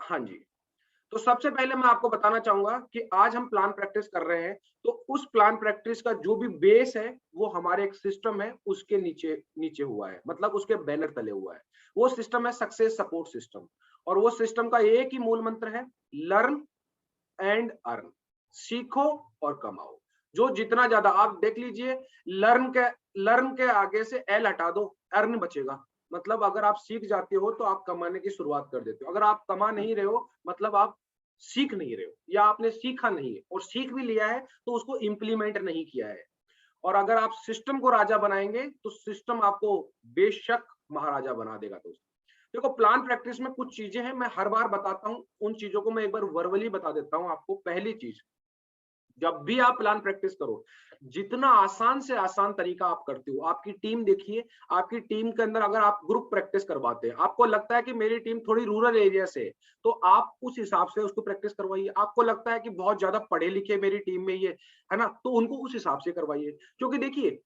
हाँ जी। तो सबसे पहले मैं आपको बताना चाहूंगा कि आज हम प्लान प्रैक्टिस कर रहे हैं, तो उस प्लान प्रैक्टिस का जो भी बेस है वो हमारे एक सिस्टम है उसके नीचे नीचे हुआ है, मतलब उसके बैनर तले हुआ है। वो सिस्टम है सक्सेस सपोर्ट सिस्टम। और वो सिस्टम का एक ही मूल मंत्र है, लर्न एंड अर्न। सीखो और कमाओ। जो जितना ज्यादा आप देख लीजिए, लर्न के आगे से एल हटा दो, अर्न बचेगा। मतलब अगर आप सीख जाते हो तो आप कमाने की शुरुआत कर देते हो। अगर आप कमा नहीं रहे हो मतलब आप सीख नहीं रहे हो, या आपने सीखा नहीं है, और सीख भी लिया है तो उसको इम्प्लीमेंट नहीं किया है। और अगर आप सिस्टम को राजा बनाएंगे तो सिस्टम आपको बेशक महाराजा बना देगा दोस्त। देखो, प्लान प्रैक्टिस में कुछ चीजें हैं, मैं हर बार बताता हूं, उन चीजों को मैं एक बार वर्बली बता देता हूं आपको। पहली चीज, जब भी आप प्लान प्रैक्टिस करो, जितना आसान से आसान तरीका आप करते हो, आपकी टीम देखिए। आपकी टीम के अंदर अगर आप ग्रुप प्रैक्टिस करवाते हैं, आपको लगता है कि मेरी टीम थोड़ी रूरल एरिया से है, तो आप उस हिसाब से उसको प्रैक्टिस करवाइए। आपको लगता है कि बहुत ज्यादा पढ़े लिखे मेरी टीम में ये है ना, तो उनको उस हिसाब से करवाइए। क्योंकि देखिए,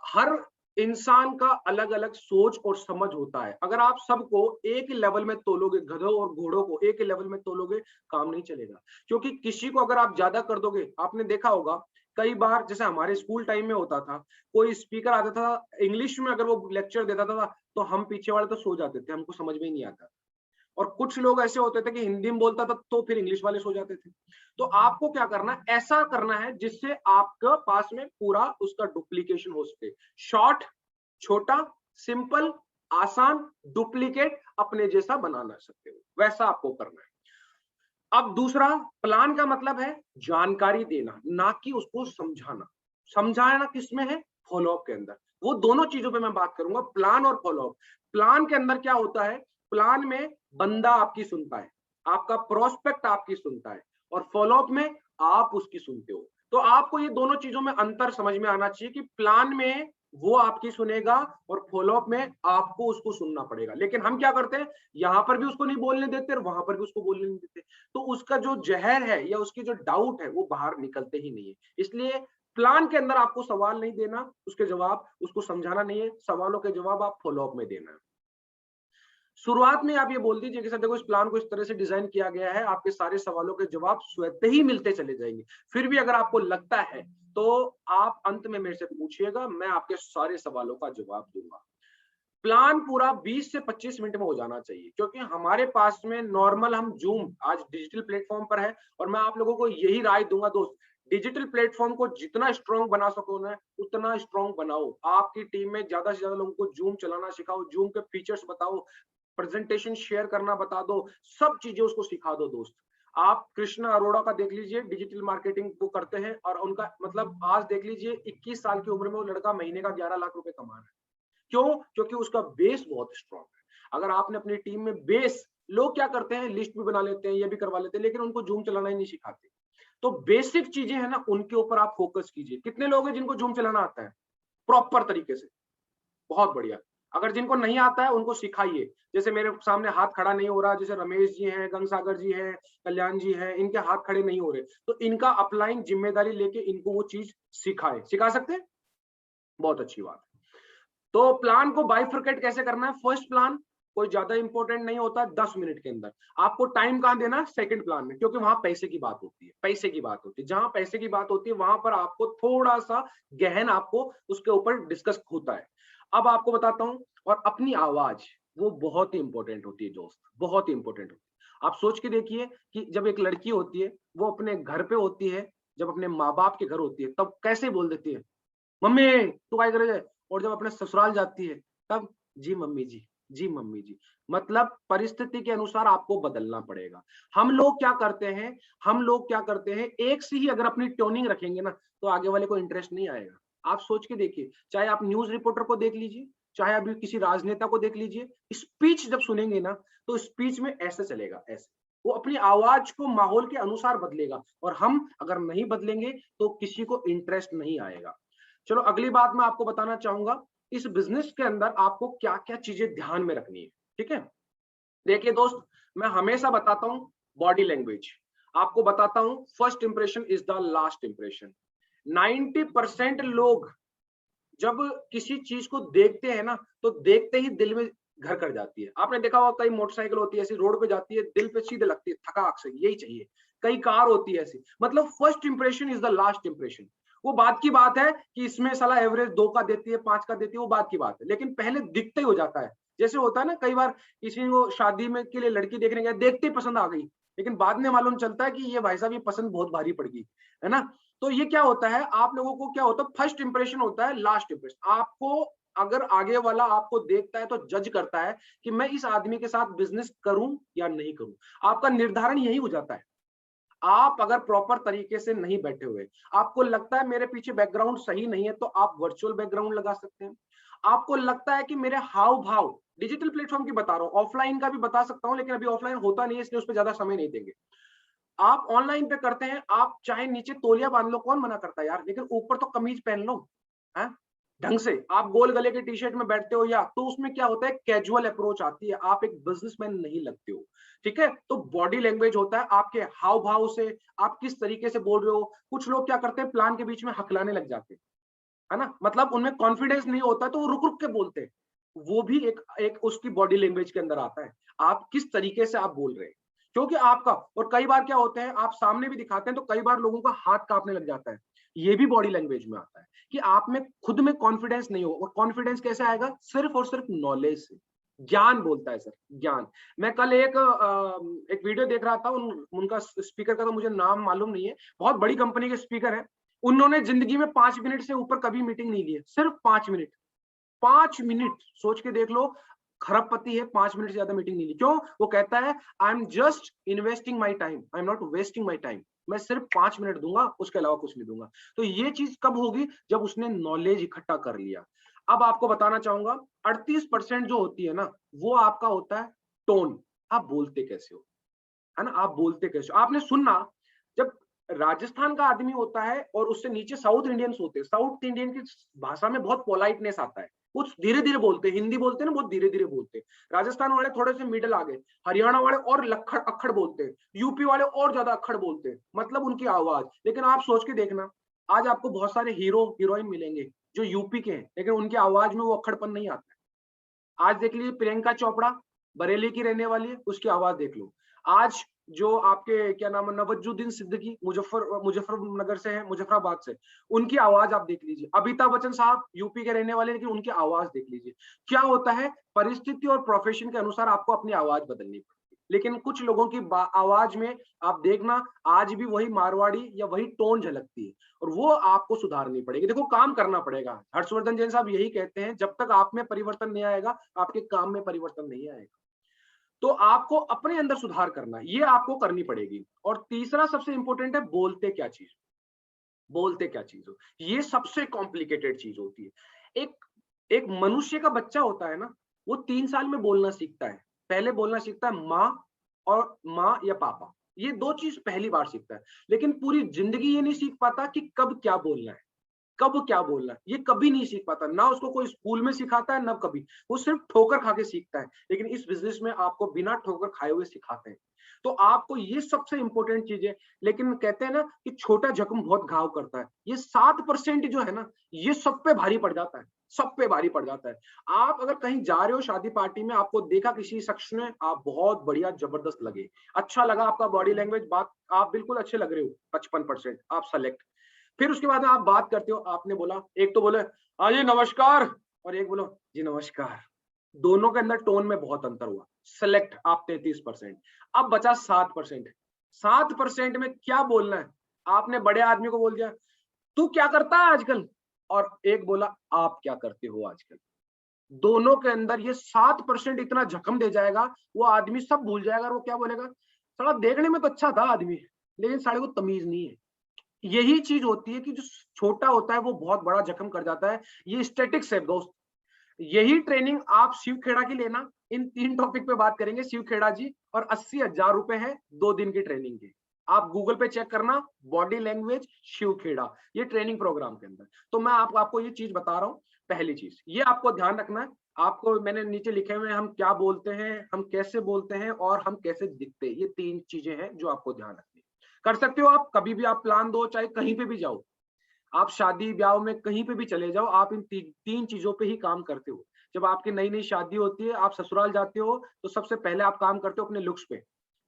हर इंसान का अलग अलग सोच और समझ होता है। अगर आप सबको एक ही लेवल में तोलोगे, गधों और घोड़ों को एक ही लेवल में तोलोगे, काम नहीं चलेगा। क्योंकि किसी को अगर आप ज्यादा कर दोगे, आपने देखा होगा कई बार, जैसे हमारे स्कूल टाइम में होता था, कोई स्पीकर आता था इंग्लिश में, अगर वो लेक्चर देता था तो हम पीछे वाले तो सो जाते थे, हमको समझ में ही नहीं आता। और कुछ लोग ऐसे होते थे कि हिंदी में बोलता था तो फिर इंग्लिश वाले सो जाते थे। तो आपको क्या करना है, ऐसा करना है जिससे आपके पास में पूरा उसका डुप्लीकेशन हो सके। शॉर्ट, छोटा, सिंपल, आसान, डुप्लीकेट, अपने जैसा बना सकते हो, वैसा आपको करना है। अब दूसरा, प्लान का मतलब है जानकारी देना, ना कि उसको समझाना। समझाना किसमें है? फॉलोअप के अंदर। वो दोनों चीजों पे मैं बात करूंगा, प्लान और फॉलोअप। प्लान के अंदर क्या होता है? प्लान में बंदा आपकी सुनता है, आपका प्रोस्पेक्ट आपकी सुनता है, और फॉलोअप में आप उसकी सुनते हो। तो आपको ये दोनों चीजों में अंतर समझ में आना चाहिए कि प्लान में वो आपकी सुनेगा और फॉलोअप में आपको उसको सुनना पड़ेगा। लेकिन हम क्या करते हैं, यहां पर भी उसको नहीं बोलने देते और वहां पर भी उसको बोलने नहीं देते। तो उसका जो जहर है या उसकी जो डाउट है वो बाहर निकलते ही नहीं है। इसलिए प्लान के अंदर आपको सवाल नहीं देना, उसके जवाब उसको समझाना नहीं है, सवालों के जवाब आप फॉलोअप में देना है। शुरुआत में आप ये बोल दीजिए कि सर देखो, इस प्लान को इस तरह से डिजाइन किया गया है, आपके सारे सवालों के जवाब स्वतः ही मिलते चले जाएंगे। फिर भी अगर आपको लगता है तो आप अंत में मेरे से पूछिएगा, मैं आपके सारे सवालों का जवाब दूंगा। प्लान पूरा 20 से 25 मिनट में हो जाना चाहिए, क्योंकि हमारे पास में नॉर्मल, हम जूम आज डिजिटल प्लेटफॉर्म पर है, और मैं आप लोगों को यही राय दूंगा दोस्त, डिजिटल प्लेटफॉर्म को जितना स्ट्रॉन्ग बना सको ना, उतना स्ट्रॉन्ग बनाओ। आपकी टीम में ज्यादा से ज्यादा लोगों को जूम चलाना सिखाओ, जूम के फीचर्स बताओ, प्रेजेंटेशन शेयर करना बता दो, सब चीजें उसको सिखा दो दोस्त। आप कृष्णा अरोड़ा का देख लीजिए, डिजिटल मार्केटिंग वो करते हैं, और उनका मतलब आज देख लीजिए 21 साल की उम्र में वो लड़का महीने का 11 लाख रुपए कमा रहा है। क्यों? क्योंकि उसका बेस बहुत स्ट्रांग है। अगर आपने अपनी टीम में बेस, लोग क्या करते हैं, लिस्ट भी बना लेते हैं, ये भी करवा लेते हैं, लेकिन उनको जूम चलाना ही नहीं सिखाते। तो बेसिक चीजें है ना, उनके ऊपर आप फोकस कीजिए। कितने लोग हैं जिनको जूम चलाना आता है प्रॉपर तरीके से? बहुत बढ़िया। अगर जिनको नहीं आता है उनको सिखाइए। जैसे मेरे सामने हाथ खड़ा नहीं हो रहा, जैसे रमेश जी हैं, गंगसागर जी हैं, कल्याण जी हैं, इनके हाथ खड़े नहीं हो रहे, तो इनका अपलाइन जिम्मेदारी लेके इनको वो चीज सिखाए। सिखा सकते हैं? बहुत अच्छी बात। तो प्लान को बाइफरकेट कैसे करना है? फर्स्ट प्लान कोई ज्यादा इंपॉर्टेंट नहीं होता, 10 मिनट के अंदर। आपको टाइम कहां देना है? सेकंड प्लान में, क्योंकि वहां पैसे की बात होती है। पैसे की बात होती है, जहां पैसे की बात होती है वहां पर आपको थोड़ा सा गहन आपको उसके ऊपर डिस्कस होता है। अब आपको बताता हूं, और अपनी आवाज, वो बहुत ही इंपॉर्टेंट होती है दोस्त, बहुत ही इंपॉर्टेंट होती है। आप सोच के देखिए कि जब एक लड़की होती है, वो अपने घर पे होती है, जब अपने माँ बाप के घर होती है, तब कैसे बोल देती है, मम्मी तू काय करे? और जब अपने ससुराल जाती है तब, जी मम्मी जी, जी मम्मी जी। मतलब परिस्थिति के अनुसार आपको बदलना पड़ेगा। हम लोग क्या करते हैं, हम लोग क्या करते हैं, एक सी ही अगर अपनी टोनिंग रखेंगे ना, तो आगे वाले को इंटरेस्ट नहीं आएगा। आप सोच के देखिए, चाहे आप न्यूज रिपोर्टर को देख लीजिए, चाहे अभी किसी राजनेता को देख लीजिए, स्पीच जब सुनेंगे ना, तो स्पीच में ऐसे चलेगा, ऐसे। वो अपनी आवाज को माहौल के अनुसार बदलेगा, और हम अगर नहीं बदलेंगे तो किसी को इंटरेस्ट नहीं आएगा। चलो अगली बात मैं आपको बताना चाहूंगा, इस बिजनेस के अंदर आपको क्या क्या चीजें ध्यान में रखनी है। ठीक है, देखिए दोस्त, मैं हमेशा बताता हूं, बॉडी लैंग्वेज आपको बताता हूं, first impression is the last impression. 90% लोग जब किसी चीज को देखते हैं ना, तो देखते ही दिल में घर कर जाती है। आपने देखा होगा कई मोटरसाइकिल होती है ऐसी रोड पे जाती है, दिल पे सीधे लगती है, थकाक से यही चाहिए। कई कार होती है ऐसी, मतलब first impression is the last impression. वो बात की बात है कि इसमें साला एवरेज 2 का देती है, 5 का देती है, वो बात की बात है, लेकिन पहले दिखते ही हो जाता है। जैसे होता है ना, कई बार किसी को शादी में के लिए लड़की देखने गया, देखते ही पसंद आ गई, लेकिन बाद में मालूम चलता है कि ये भाई साहब ये पसंद बहुत भारी पड़ गई, है ना? तो ये क्या होता है, आप लोगों को क्या होता है, फर्स्ट इंप्रेशन होता है, लास्ट इंप्रेशन। आपको अगर आगे वाला आपको देखता है तो जज करता है कि मैं इस आदमी के साथ बिजनेस करूं या नहीं करूं, आपका निर्धारण यही हो जाता है। आप अगर प्रॉपर तरीके से नहीं बैठे हुए, आपको लगता है मेरे पीछे बैकग्राउंड सही नहीं है, तो आप वर्चुअल बैकग्राउंड लगा सकते हैं। आपको लगता है कि मेरे हाव भाव, डिजिटल प्लेटफॉर्म की बता रहा हूं, ऑफलाइन का भी बता सकता हूं, लेकिन अभी ऑफलाइन होता नहीं है, इसलिए उस पर ज्यादा समय नहीं देंगे। आप ऑनलाइन पे करते हैं, आप चाहे नीचे तौलिया बांध लो, कौन मना करता है यार, लेकिन ऊपर तो कमीज पहन लो, है ढंग से। आप गोल गले के टी शर्ट में बैठते हो या, तो उसमें क्या होता है, कैजुअल अप्रोच आती है, आप एक बिजनेसमैन नहीं लगते हो। ठीक है, तो बॉडी लैंग्वेज होता है, आपके हाव भाव से आप किस तरीके से बोल रहे हो। कुछ लोग क्या करते हैं, प्लान के बीच में हकलाने लग जाते हैं, है ना, मतलब उनमें कॉन्फिडेंस नहीं होता, तो वो रुक रुक के बोलते हैं। वो भी एक एक उसकी बॉडी लैंग्वेज के अंदर आता है, आप किस तरीके से आप बोल रहे हैं, क्योंकि आपका। और कई बार क्या होता है, आप सामने भी दिखाते हैं तो कई बार लोगों का हाथ कांपने लग जाता है, ये भी बॉडी लैंग्वेज में आता है कि आप में खुद में कॉन्फिडेंस नहीं हो। और कॉन्फिडेंस कैसे आएगा, सिर्फ और सिर्फ नॉलेज से। ज्ञान बोलता है सर, ज्ञान। मैं कल एक वीडियो देख रहा था, उनका स्पीकर का तो मुझे नाम मालूम नहीं है, बहुत बड़ी कंपनी के स्पीकर है। उन्होंने जिंदगी में 5 मिनट से ऊपर कभी मीटिंग नहीं ली है, सिर्फ 5 मिनट। 5 मिनट सोच के देख लो, खरबपति है, 5 मिनट से ज्यादा मीटिंग नहीं ली। क्यों? वो कहता है I am just investing my time, I am not wasting my time. मैं सिर्फ 5 मिनट दूंगा, उसके अलावा कुछ नहीं दूंगा। तो ये चीज कब होगी, जब उसने नॉलेज इकट्ठा कर लिया। अब आपको बताना चाहूंगा, 38% जो होती है ना, वो आपका होता है टोन। आप बोलते कैसे हो, है ना, आप बोलते कैसे हो। आपने सुनना, जब राजस्थान का आदमी होता है और उससे नीचे साउथ इंडियंस होते हैं, साउथ इंडियन की भाषा में बहुत पोलाइटनेस आता है, कुछ धीरे धीरे बोलते हैं, हिंदी बोलते हैं ना, बहुत धीरे धीरे बोलते हैं। राजस्थान वाले थोड़े से मिडल आ गए, हरियाणा वाले और लखड़ अक्खड़ बोलते हैं, यूपी वाले और ज्यादा अक्खड़ बोलते हैं, मतलब उनकी आवाज। लेकिन आप सोच के देखना, आज आपको बहुत सारे हीरो हीरोइन मिलेंगे जो यूपी के हैं, लेकिन उनकी आवाज में वो अक्खड़पन नहीं आता है। आज देख लीजिए प्रियंका चोपड़ा, बरेली की रहने वाली है, उसकी आवाज देख लो। आज जो आपके क्या नाम है, नवाजुद्दीन सिद्दीकी, मुजफ्फरनगर से है, मुजफ्फराबाद से, उनकी आवाज आप देख लीजिए। अमिताभ बच्चन साहब यूपी के रहने वाले, लेकिन उनकी आवाज देख लीजिए। क्या होता है, परिस्थिति और प्रोफेशन के अनुसार आपको अपनी आवाज बदलनी पड़ती है। लेकिन कुछ लोगों की आवाज में आप देखना, आज भी वही मारवाड़ी या वही टोन झलकती है, और वो आपको सुधारनी पड़ेगी। देखो, काम करना पड़ेगा। हर्षवर्धन जैन साहब यही कहते हैं, जब तक आप में परिवर्तन नहीं आएगा, आपके काम में परिवर्तन नहीं आएगा। तो आपको अपने अंदर सुधार करना है, ये आपको करनी पड़ेगी। और तीसरा सबसे इंपॉर्टेंट है, बोलते क्या चीज, बोलते क्या चीज हो, ये सबसे कॉम्प्लिकेटेड चीज होती है। एक एक मनुष्य का बच्चा होता है ना, वो 3 साल में बोलना सीखता है। पहले बोलना सीखता है माँ, और माँ या पापा, ये दो चीज पहली बार सीखता है। लेकिन पूरी जिंदगी ये नहीं सीख पाता कि कब क्या बोलना है, कब क्या बोलना है, ये कभी नहीं सीख पाता। ना उसको कोई स्कूल में सिखाता है, ना कभी, वो सिर्फ ठोकर खा के सीखता है। लेकिन इस बिजनेस में आपको बिना ठोकर खाए हुए सिखाते हैं। तो आपको ये सबसे इंपॉर्टेंट चीज है। लेकिन कहते हैं ना कि छोटा जख्म बहुत घाव करता है, ये 7% जो है ना, ये सब पे भारी पड़ जाता है, सब पे भारी पड़ जाता है। आप अगर कहीं जा रहे हो शादी पार्टी में, आपको देखा किसी शख्स ने, आप बहुत बढ़िया जबरदस्त लगे, अच्छा लगा आपका बॉडी लैंग्वेज, बात आप बिल्कुल अच्छे लग रहे हो, 55% आप सेलेक्ट। फिर उसके बाद आप बात करते हो, आपने बोला, एक तो बोले हाँ जी नमस्कार, और एक बोलो जी नमस्कार, दोनों के अंदर टोन में बहुत अंतर हुआ, सेलेक्ट आप 33%। अब बचा 7%। 7% में क्या बोलना है, आपने बड़े आदमी को बोल दिया तू क्या करता है आजकल, और एक बोला आप क्या करते हो आजकल। दोनों के अंदर ये 7% इतना जख्म दे जाएगा, वो आदमी सब भूल जाएगा, और वो क्या बोलेगा, साला देखने में तो अच्छा था आदमी, लेकिन साले को तमीज नहीं है। यही चीज होती है कि जो छोटा होता है वो बहुत बड़ा जख्म कर जाता है। ये स्टैटिक्स है दोस्त। यही ट्रेनिंग आप शिव खेड़ा की लेना, इन 3 टॉपिक पे बात करेंगे शिव खेड़ा जी, और 80,000 रुपए है 2 दिन की ट्रेनिंग के। आप गूगल पे चेक करना, बॉडी लैंग्वेज शिव खेड़ा, ये ट्रेनिंग प्रोग्राम के अंदर। तो मैं आपको ये चीज बता रहा हूँ। पहली चीज ये आपको ध्यान रखना है। आपको मैंने नीचे लिखे हुए हैं, हम क्या बोलते हैं, हम कैसे बोलते हैं, और हम कैसे दिखते हैं। ये 3 चीजें हैं जो आपको ध्यान रखनी है। कर सकते हो आप, कभी भी आप प्लान दो, चाहे कहीं पे भी जाओ, आप शादी ब्याह में कहीं पे भी चले जाओ, आप इन 3 चीजों पे ही काम करते हो। जब आपकी नई नई शादी होती है, आप ससुराल जाते हो, तो सबसे पहले आप काम करते हो अपने लुक्स पे।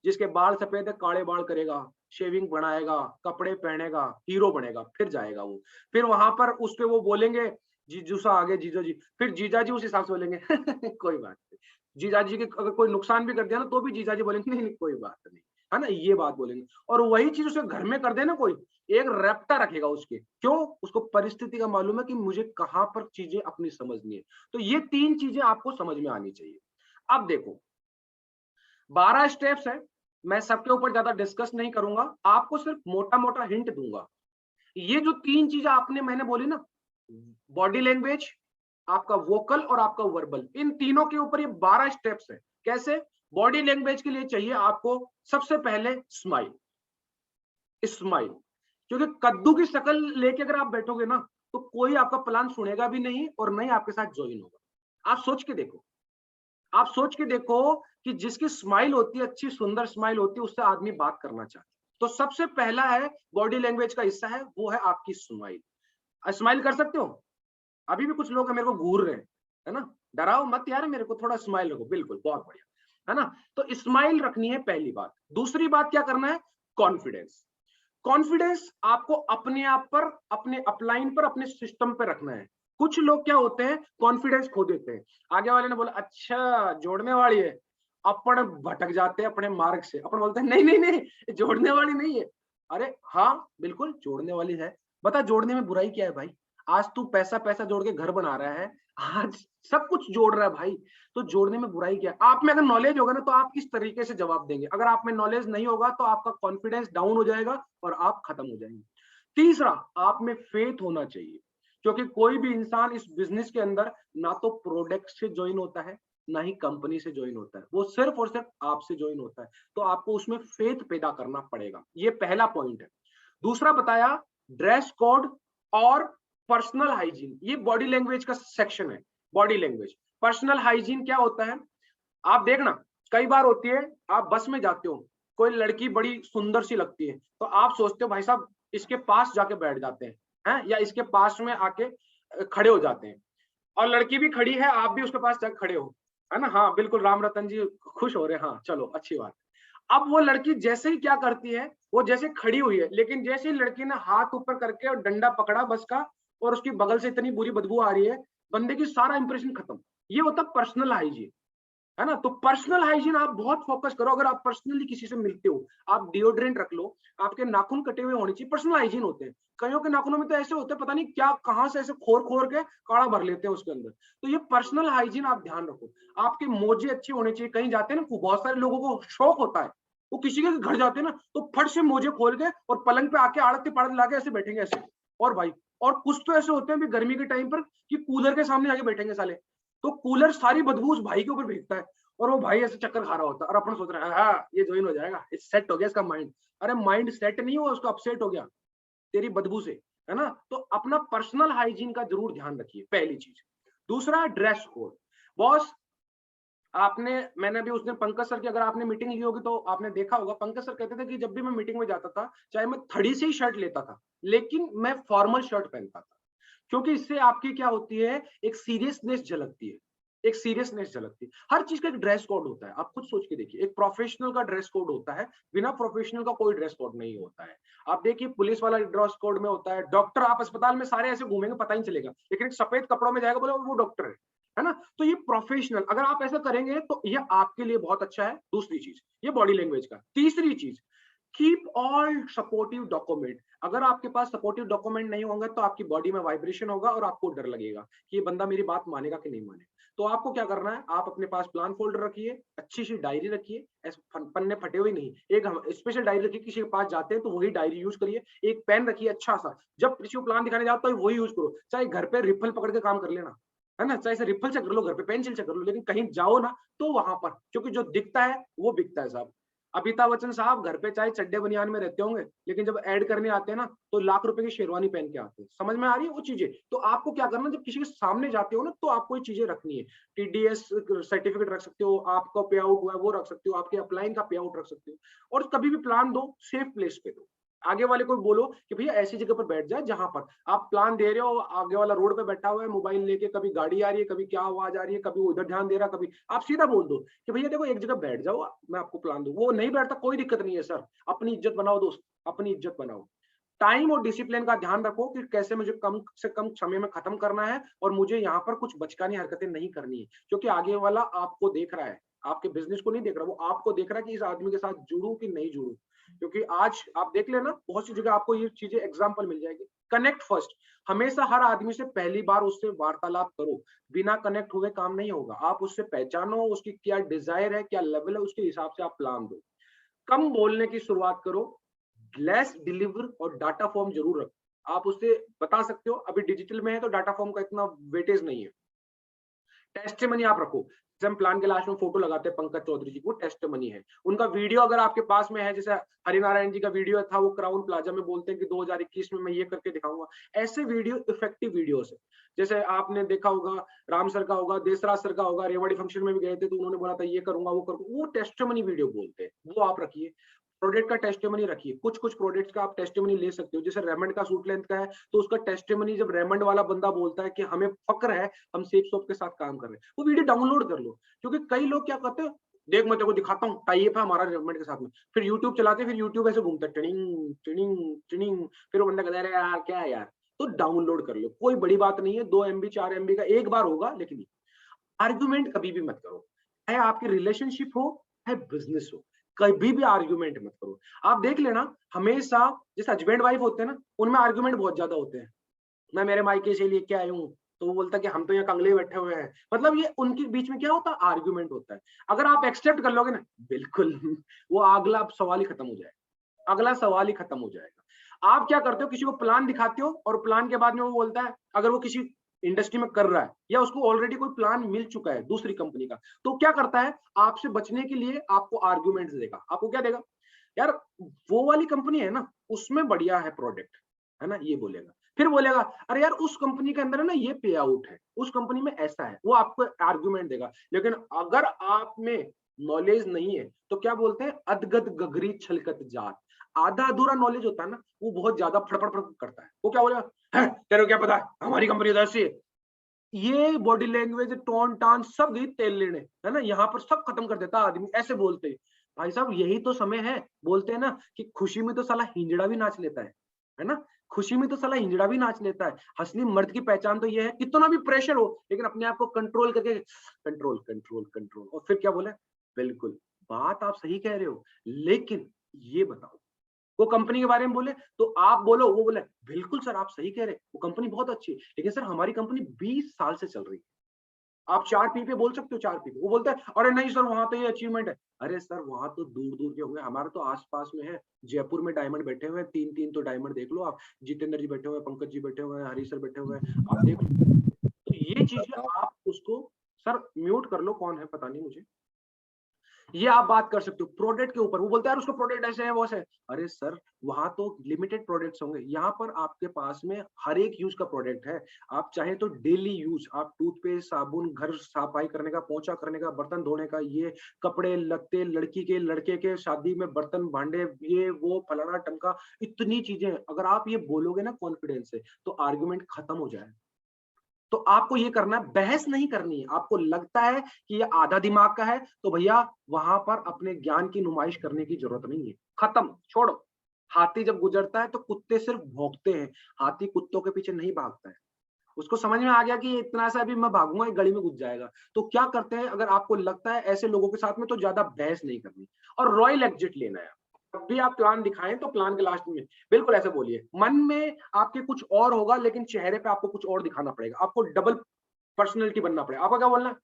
जिसके बाल सफेद है, काले बाल करेगा, शेविंग बढ़ाएगा, कपड़े पहनेगा, हीरो बनेगा, फिर जाएगा वो। फिर वहां पर उस पे वो बोलेंगे, जीजू सा आ गए जीजो जी, फिर जीजा जी उस हिसाब से बोलेंगे कोई बात नहीं। जीजा जी के अगर कोई नुकसान भी कर दिया ना, तो भी जीजा जी बोलेंगे नहीं नहीं कोई बात नहीं, है ना, ये बात बोलेंगे। और वही चीज उसे घर में कर दे ना कोई, एक रैप्टा रखेगा उसके, क्यों? उसको परिस्थिति का मालूम है कि मुझे कहां पर चीजें अपनी समझनी है। तो ये 3 चीजें आपको समझ में आनी चाहिए। अब देखो, 12 स्टेप्स है, मैं सबके ऊपर ज्यादा डिस्कस नहीं करूंगा, आपको सिर्फ मोटा मोटा हिंट दूंगा। ये जो 3 चीजें आपने मैंने बोली ना, बॉडी लैंग्वेज, आपका वोकल और आपका वर्बल, इन तीनों के ऊपर ये 12 स्टेप्स है। कैसे? बॉडी लैंग्वेज के लिए चाहिए आपको सबसे पहले स्माइल। स्माइल, क्योंकि कद्दू की शक्ल लेके अगर आप बैठोगे ना, तो कोई आपका प्लान सुनेगा भी नहीं और नहीं आपके साथ ज्वाइन होगा। आप सोच के देखो, आप सोच के देखो कि जिसकी स्माइल होती है, अच्छी सुंदर स्माइल होती है, उससे आदमी बात करना चाहता है। तो सबसे पहला है बॉडी लैंग्वेज का हिस्सा है, वो है आपकी स्माइल। स्माइल कर सकते हो? अभी भी कुछ लोग मेरे को घूर रहे हैं, है ना, डराओ मत यार, मेरे को थोड़ा स्माइल रखो, बिल्कुल बहुत बढ़िया, है ना। तो स्माइल रखनी है पहली बात। दूसरी बात क्या करना है? कॉन्फिडेंस। कॉन्फिडेंस आपको अपने आप पर, अपने अपलाइन पर, अपने सिस्टम पे रखना है। कुछ लोग क्या होते हैं, कॉन्फिडेंस खो देते हैं। आगे वाले ने बोला अच्छा जोड़ने वाली है, अपन भटक जाते हैं अपने मार्ग से, अपन बोलते हैं नहीं नहीं नहीं जोड़ने वाली नहीं है। अरे हाँ बिल्कुल जोड़ने वाली है। बता जोड़ने में बुराई क्या है भाई? आज तू पैसा पैसा जोड़ के घर बना रहा है, आज सब कुछ जोड़ रहा है भाई, तो जोड़ने में बुराई क्या है? आप में अगर नॉलेज होगा ना, तो आप किस तरीके से जवाब देंगे। अगर आप में नॉलेज नहीं होगा, तो आपका कॉन्फिडेंस डाउन हो जाएगा और आप खत्म हो जाएंगे। तीसरा, आप में फेथ होना चाहिए, क्योंकि कोई भी इंसान इस बिजनेस के अंदर ना तो प्रोडक्ट से ज्वाइन होता है, ना ही कंपनी से ज्वाइन होता है, वो सिर्फ और सिर्फ आपसे ज्वाइन होता है। तो आपको उसमें फेथ पैदा करना पड़ेगा, ये पहला पॉइंट है। दूसरा बताया, ड्रेस कोड और पर्सनल हाइजीन, ये बॉडी लैंग्वेज का सेक्शन है। बॉडी लैंग्वेज, पर्सनल हाइजीन क्या होता है? आप देखना, कई बार होती है, आप बस में जाते हो, कोई लड़की बड़ी सुंदर सी लगती है, तो आप सोचते हो भाई साहब इसके पास जाके बैठ जाते हैं, या इसके पास में आके खड़े हो जाते हैं। और लड़की भी खड़ी है, आप भी उसके पास जाके खड़े हो, है ना, हाँ बिल्कुल, राम रतन जी खुश हो रहे हैं, हाँ चलो अच्छी बात। अब वो लड़की जैसे ही क्या करती है, वो जैसे खड़ी हुई है, लेकिन जैसे ही लड़की ने हाथ ऊपर करके और डंडा पकड़ा बस का, और उसकी बगल से इतनी बुरी बदबू आ रही है, बंदे की सारा इंप्रेशन खत्म। ये होता पर्सनल हाइजीन, है ना। तो पर्सनल हाइजीन आप बहुत फोकस करो। अगर आप पर्सनली किसी से मिलते हो, आप डिओड्रेंट रख लो, आपके नाखून कटे हुए होने चाहिए, पर्सनल हाइजीन होते हैं। कईयों के नाखूनों में तो ऐसे होते हैं, पता नहीं क्या कहां से ऐसे खोर खोर के काड़ा भर लेते हैं उसके अंदर। तो ये पर्सनल हाइजीन आप ध्यान रखो। आपके मोजे अच्छे होने चाहिए। कहीं जाते हैं ना, बहुत सारे लोगों को शौक होता है, वो किसी के घर जाते हैं ना, तो फट से मोजे खोल के और पलंग पे आके आड़ती पाड़त लाके ऐसे बैठेंगे ऐसे। और भाई, और कुछ तो ऐसे होते हैं भी गर्मी के टाइम पर कि कूलर के सामने आके बैठेंगे साले, तो कूलर सारी बदबू उस भाई के ऊपर भेजता है, और वो भाई ऐसे चक्कर खा रहा होता है, और अपन सोच रहे हैं हाँ ये ज्वाइन हो जाएगा, सेट हो गया इसका माइंड। अरे माइंड सेट नहीं हुआ, उसका अपसेट हो गया तेरी बदबू से, है ना। तो अपना पर्सनल हाइजीन का जरूर ध्यान रखिए, पहली चीज। दूसरा, ड्रेस कोड। बॉस, आपने, मैंने भी उस दिन पंकज सर की अगर आपने मीटिंग ली होगी तो आपने देखा होगा, पंकज सर कहते थे कि जब भी मैं मीटिंग में जाता था, चाहे मैं थड़ी से ही शर्ट लेता था, लेकिन मैं फॉर्मल शर्ट पहनता था, क्योंकि इससे आपकी क्या होती है, एक सीरियसनेस झलकती है, एक सीरियसनेस झलकती है। हर चीज का एक ड्रेस कोड होता है, आप खुद सोच के देखिए। एक प्रोफेशनल का ड्रेस कोड होता है, बिना प्रोफेशनल का कोई ड्रेस कोड नहीं होता है। आप देखिए, पुलिस वाला ड्रेस कोड में होता है, डॉक्टर, आप अस्पताल में सारे ऐसे घूमेंगे पता ही नहीं चलेगा, लेकिन एक सफेद कपड़ों में जाएगा, बोले वो डॉक्टर है ना। तो ये प्रोफेशनल, अगर आप ऐसा करेंगे तो ये आपके लिए बहुत अच्छा है। दूसरी चीज, ये बॉडी लैंग्वेज का। तीसरी चीज, कीप ऑल सपोर्टिव डॉक्यूमेंट। अगर आपके पास सपोर्टिव डॉक्यूमेंट नहीं होंगे, तो आपकी बॉडी में वाइब्रेशन होगा और आपको डर लगेगा कि ये बंदा मेरी बात मानेगा कि नहीं मानेगा। तो आपको क्या करना है, आप अपने पास प्लान फोल्डर रखिए, अच्छी सी डायरी रखिए, ऐसे पन्ने फटे हुए नहीं, एक स्पेशल डायरी रखिए। किसी के पास जाते हैं तो वही डायरी यूज करिए। एक पेन रखिए अच्छा सा, जब किसी को प्लान दिखाने जाओ तो वही यूज करो। चाहे घर पे रिफल पकड़ के काम कर लेना, है ना, चाहे रिफल से कर लो, घर पे पेंसिल से कर लो, लेकिन कहीं जाओ ना तो वहां पर, क्योंकि जो दिखता है वो बिकता है साहब। अमिताभ बच्चन साहब घर पे चाहे चड्डे बनियान में रहते होंगे, लेकिन जब ऐड करने आते हैं ना, तो लाख रुपए की शेरवानी पहन के आते हैं। समझ में आ रही है वो चीजें? तो आपको क्या करना, जब किसी के सामने जाते हो ना, तो आपको ये चीजें रखनी है। टीडीएस सर्टिफिकेट रख सकते हो, आपका पे आउट हुआ है वो रख सकते हो, आपके अपलाइन का पे आउट रख सकते हो। और कभी भी प्लान दो, सेफ प्लेस पे दो। आगे वाले को बोलो कि भैया ऐसी जगह पर बैठ जाए जहां पर आप प्लान दे रहे हो, आगे वाला रोड पे बैठा हुआ है मोबाइल लेके, कभी गाड़ी आ रही है, कभी क्या आवाज आ रही है, कभी वो उधर ध्यान दे रहा, कभी आप सीधा बोल दो कि भैया देखो एक जगह बैठ जाओ, मैं आपको प्लान दूं। वो नहीं बैठता, कोई दिक्कत नहीं है सर, अपनी इज्जत बनाओ दोस्त, अपनी इज्जत बनाओ। टाइम और डिसिप्लिन का ध्यान रखो कि कैसे मुझे कम से कम समय में खत्म करना है और मुझे यहाँ पर कुछ बचकानी हरकतें नहीं करनी है, क्योंकि आगे वाला आपको देख रहा है, आपके बिजनेस को नहीं देख रहा, वो आपको देख रहा है कि इस आदमी के साथ जुड़ूं कि नहीं जुड़ूं। क्योंकि आज आप देख लेना बहुत सी जगह आपको ये चीजें एग्जाम्पल मिल जाएगी। कनेक्ट फर्स्ट, हमेशा हर आदमी से पहली बार उससे वार्तालाप करो, बिना कनेक्ट हुए काम नहीं होगा। आप उससे पहचानो उसकी क्या डिजायर है, क्या लेवल है, उसके हिसाब से आप प्लान दो। कम बोलने की शुरुआत करो, लेस डिलीवर और डाटा फॉर्म जरूर रखो। आप उससे बता सकते हो, अभी डिजिटल में है तो डाटा फॉर्म का इतना वेटेज नहीं है। टेस्टिमनी आप रखो, जैसे हम प्लान के लास्ट में फोटो लगाते हैं पंकज चौधरी जी, वो टेस्टिमनी है। उनका वीडियो अगर आपके पास में है, जैसे हरिनारायण जी का वीडियो था, वो क्राउन प्लाजा में बोलते हैं कि 2021 में मैं ये करके दिखाऊंगा। ऐसे वीडियो इफेक्टिव वीडियोस है। जैसे आपने देखा होगा, राम सर का होगा, देसराज सर का होगा, रेवाड़ी फंक्शन में भी गए थे तो उन्होंने बोला था ये करूंगा वो करूंगा, वो टेस्टिमनी वीडियो बोलते हैं, वो आप रखिए। प्रोडक्ट का टेस्टिमनी रखिए, कुछ कुछ प्रोडक्ट्स का आप टेस्टिमनी ले सकते हो। जैसे रेमंड का सूट लेंथ का है तो उसका टेस्टिमनी जब रेमंड वाला बंदा बोलता है कि हमें फक्र है, हम सेफ शॉप के साथ काम कर रहे हैं, वो वीडियो डाउनलोड कर लो। क्योंकि कई लोग क्या करते हैं, देख मैं तेरे को दिखाता हूँ, टाइप है हमारा रेमंड के साथ में, फिर यूट्यूब चलाते, फिर यूट्यूब ऐसे घूमता है टिनिंग टिनिंग टिनिंग, फिर वो बंदा कहता है यार क्या है यार। तो डाउनलोड कर लो, कोई बड़ी बात नहीं है, 2 MB 4 MB का एक बार होगा। लेकिन आर्ग्यूमेंट कभी भी मत करो, चाहे आपकी रिलेशनशिप हो चाहे बिजनेस हो, कभी भी आर्ग्यूमेंट मत करो। आप देख लेना, हमेशा जैसे हस्बैंड वाइफ होते हैं ना, उनमें आर्ग्यूमेंट बहुत ज्यादा होते हैं। मैं मेरे मायके से लेके आई हूँ, तो वो बोलता है कि हम तो यहाँ कंगले बैठे हुए हैं, मतलब ये उनके बीच में क्या होता है, आर्ग्यूमेंट होता है। अगर आप एक्सेप्ट कर लोगे ना, बिल्कुल वो अगला सवाल ही खत्म हो जाएगा, अगला सवाल ही खत्म हो जाएगा। आप क्या करते हो, किसी को प्लान दिखाते हो और प्लान के बाद में वो बोलता है, अगर वो किसी इंडस्ट्री में कर रहा है या उसको ऑलरेडी कोई प्लान मिल चुका है दूसरी कंपनी का, तो क्या करता है, आपसे बचने के लिए आपको आर्ग्यूमेंट्स देगा। आपको क्या देगा, यार वो वाली कंपनी है ना, उसमें बढ़िया है प्रोडक्ट, है ना, ये बोलेगा। फिर बोलेगा अरे यार उस कंपनी के अंदर है ना ये पे आउट है, उस कंपनी में ऐसा है, वो आपको आर्ग्यूमेंट देगा। लेकिन अगर आप में नॉलेज नहीं है तो क्या बोलते हैं, अदगद गगरी छलकत जात। आधा अधूरा नॉलेज होता है ना, वो बहुत ज्यादा फड़फड़ फड़ करता है। वो क्या बोलेगा, है तेरे को क्या पता है, हमारी कंपनी तो ऐसी है। ये बॉडी लैंग्वेज टोन टान सब गई तेल लेने, है ना, यहाँ पर सब खत्म कर देता आदमी ऐसे बोलते। भाई साहब यही तो समय है, बोलते हैं ना कि खुशी में तो साला हिंजड़ा भी नाच लेता है ना, खुशी में तो साला हिंजड़ा भी नाच लेता है। असली मर्द की पहचान तो ये है, कितना भी प्रेशर हो लेकिन अपने आप को कंट्रोल करके, कंट्रोल कंट्रोल कंट्रोल। और फिर क्या बोले, बिल्कुल बात आप सही कह रहे हो, लेकिन ये बताओ, वो कंपनी के बारे में बोले तो आप बोलो, वो बोले बिल्कुल सर आप सही कह रहे हैं, वो कंपनी बहुत अच्छी है, लेकिन सर हमारी कंपनी 20 साल से चल रही है। आप 4 पी पे बोल सकते हो, 4 पी पे। वो बोलता है अरे नहीं सर वहां तो ये अचीवमेंट है। अरे सर वहां तो दूर दूर के होंगे, हमारा तो आसपास में है। जयपुर में डायमंड बैठे हुए हैं, 3-3 तो डायमंड देख लो आप। जितेंद्र जी बैठे हुए हैं, पंकज जी बैठे हुए हैं, हरी सर बैठे हुए हैं, आप देख लो। तो ये चीजें आप उसको, सर म्यूट कर लो, कौन है पता नहीं मुझे, ये आप बात कर सकते हो प्रोडक्ट के ऊपर। वो बोलता है यार उसका प्रोडक्ट ऐसे है वो है। अरे सर वहां तो लिमिटेड प्रोडक्ट्स होंगे, यहाँ पर आपके पास में हर एक यूज का प्रोडक्ट है। आप चाहे तो डेली यूज, आप टूथपेस्ट, साबुन, घर सफाई करने का, पोंछा करने का, बर्तन धोने का, ये कपड़े लत्ते, लड़की के लड़के के शादी में बर्तन भांडे, ये वो फलाना टमका, इतनी चीजें। अगर आप ये बोलोगे ना कॉन्फिडेंस से, तो आर्ग्यूमेंट खत्म हो जाए। तो आपको ये करना है, बहस नहीं करनी है। आपको लगता है कि ये आधा दिमाग का है तो भैया वहां पर अपने ज्ञान की नुमाइश करने की जरूरत नहीं है, खत्म, छोड़ो। हाथी जब गुजरता है तो कुत्ते सिर्फ भौंकते हैं, हाथी कुत्तों के पीछे नहीं भागता है। उसको समझ में आ गया कि इतना सा भी मैं भागूंगा एक गली में घुस जाएगा। तो क्या करते हैं, अगर आपको लगता है ऐसे लोगों के साथ में, तो ज्यादा बहस नहीं करनी और रॉयल एग्जिट लेना है। जब भी आप प्लान दिखाएं तो प्लान के लास्ट में बिल्कुल ऐसे बोलिए, मन में आपके कुछ और होगा लेकिन चेहरे पे आपको कुछ और दिखाना पड़ेगा, आपको डबल पर्सनैलिटी बनना पड़ेगा। आपको क्या बोलना है,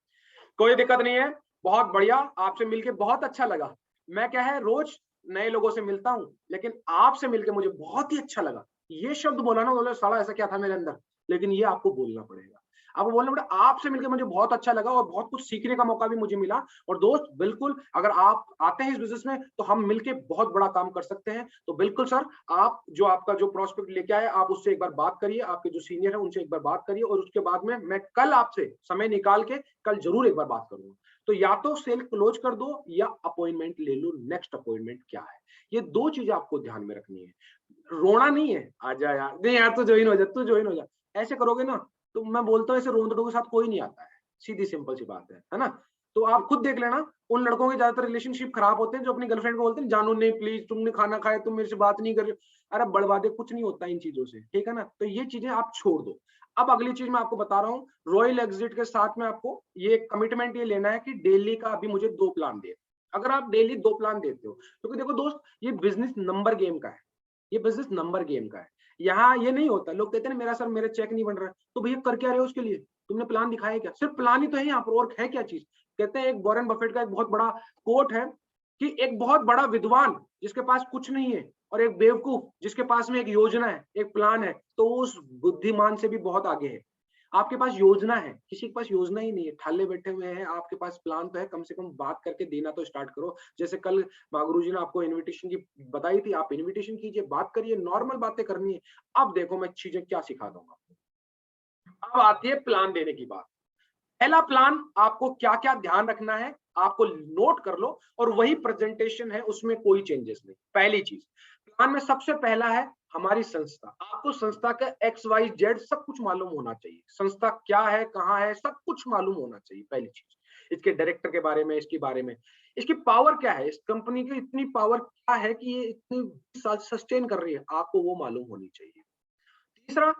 कोई दिक्कत नहीं है, बहुत बढ़िया, आपसे मिलके बहुत अच्छा लगा। मैं क्या है रोज नए लोगों से मिलता हूँ, लेकिन आपसे मिलके मुझे बहुत ही अच्छा लगा। ये शब्द बोला ना, बोले साला ऐसा क्या था मेरे अंदर, लेकिन ये आपको बोलना पड़ेगा। आपको बोलना पड़ेगा आपसे मिलकर मुझे बहुत अच्छा लगा और बहुत कुछ सीखने का मौका भी मुझे मिला। और दोस्त बिल्कुल अगर आप आते हैं इस बिजनेस में तो हम मिलके बहुत बड़ा काम कर सकते हैं। तो बिल्कुल सर, आप जो आपका जो प्रोस्पेक्ट लेके आए, आप उससे एक बार बात करिए, आपके जो सीनियर है उनसे एक बार बात करिए, और उसके बाद में मैं कल आपसे समय निकाल के कल जरूर एक बार बात करूंगा। तो या तो सेल क्लोज कर दो या अपॉइंटमेंट ले लो, नेक्स्ट अपॉइंटमेंट क्या है, ये दो चीजें आपको ध्यान में रखनी है। रोना नहीं है, आजा यार, नहीं यार तू ज्वाइन हो जा, तू ज्वाइन हो जा, ऐसे करोगे ना तो मैं बोलता हूँ ऐसे रोंदड़ों के साथ कोई नहीं आता है, सीधी सिंपल सी बात है ना? तो आप खुद देख लेना, उन लड़कों के ज्यादातर रिलेशनशिप खराब होते हैं जो अपनी गर्लफ्रेंड को बोलते हैं जानू नहीं प्लीज, तुमने खाना खाया, तुम मेरे से बात नहीं कर रहे हो। अरे बड़वादे, कुछ नहीं होता इन चीजों से, ठीक है ना? तो ये चीजें आप छोड़ दो। अब अगली चीज मैं आपको बता रहा हूँ, रॉयल एग्जिट के साथ में आपको ये कमिटमेंट ये लेना है कि डेली का अभी मुझे 2 प्लान दे। अगर आप डेली 2 प्लान देते हो, क्योंकि देखो दोस्त, ये बिजनेस नंबर गेम का है, ये बिजनेस नंबर गेम का है। यहाँ ये नहीं होता, लोग कहते हैं ना मेरा सर मेरे चेक नहीं बन रहा है, तो भैया कर क्या रहे हो उसके लिए? तुमने प्लान दिखाया क्या? सिर्फ प्लान ही तो है यहाँ पर, और है क्या चीज? कहते हैं, एक वॉरेन बफेट का एक बहुत बड़ा कोट है कि एक बहुत बड़ा विद्वान जिसके पास कुछ नहीं है और एक बेवकूफ जिसके पास में एक योजना है, एक प्लान है, तो उस बुद्धिमान से भी बहुत आगे है। आपके पास योजना है, किसी के पास योजना ही नहीं है, ठाले बैठे हुए हैं, आपके पास प्लान तो है, कम से कम बात करके देना तो स्टार्ट करो। जैसे कल गुरु जी ने आपको इनविटेशन की बताई थी, आप इनविटेशन कीजिए, बात करिए, नॉर्मल बातें करनी है। अब देखो मैं चीजें क्या सिखा दूंगा। अब आती है प्लान देने की बात। पहला प्लान, आपको क्या क्या ध्यान रखना है आपको नोट कर लो, और वही प्रेजेंटेशन है, उसमें कोई चेंजेस नहीं। पहली चीज प्लान में सबसे पहला है हमारी संस्था। आपको संस्था का XYZ सब कुछ मालूम होना चाहिए, संस्था क्या है, कहाँ है, सब कुछ मालूम होना चाहिए। पहली चीज, इसके डायरेक्टर के बारे में, इसके बारे में, इसकी पावर क्या है, इस कंपनी की इतनी पावर क्या है कि ये इतनी सस्टेन कर रही है, आपको वो मालूम होनी चाहिए। तीसरा,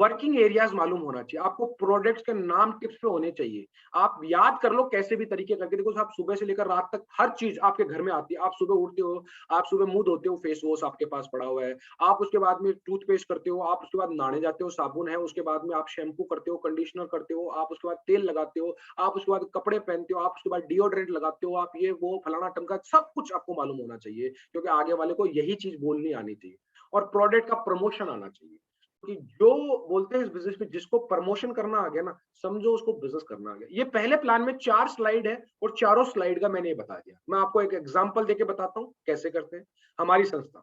वर्किंग एरियाज मालूम होना चाहिए आपको, प्रोडक्ट्स के नाम टिप्स पे होने चाहिए। आप याद कर लो कैसे भी तरीके करके, देखो आप सुबह से लेकर रात तक हर चीज आपके घर में आती है। आप सुबह उठते हो, आप सुबह मुंह धोते हो, फेस वॉश आपके पास पड़ा हुआ है, आप उसके बाद में टूथपेस्ट करते हो, आप उसके बाद नहाने जाते हो, साबुन है, उसके बाद में आप शैम्पू करते हो, कंडीशनर करते हो, आप उसके बाद तेल लगाते हो, आप उसके बाद कपड़े पहनते हो, आप उसके बाद डिओड्रेंट लगाते हो, आप ये वो फलाना टमका, सब कुछ आपको मालूम होना चाहिए, क्योंकि आगे वाले को यही चीज बोलनी आनी चाहिए। और प्रोडक्ट का प्रमोशन आना चाहिए, कि जो बोलते हैं इस बिजनेस में, जिसको प्रमोशन करना आ गया ना, समझो उसको बिजनेस करना आ गया। ये पहले प्लान में 4 स्लाइड है, और चारों स्लाइड का मैंने ये बता दिया। मैं आपको एक एग्जांपल देके बताता हूँ कैसे करते हैं। हमारी संस्था,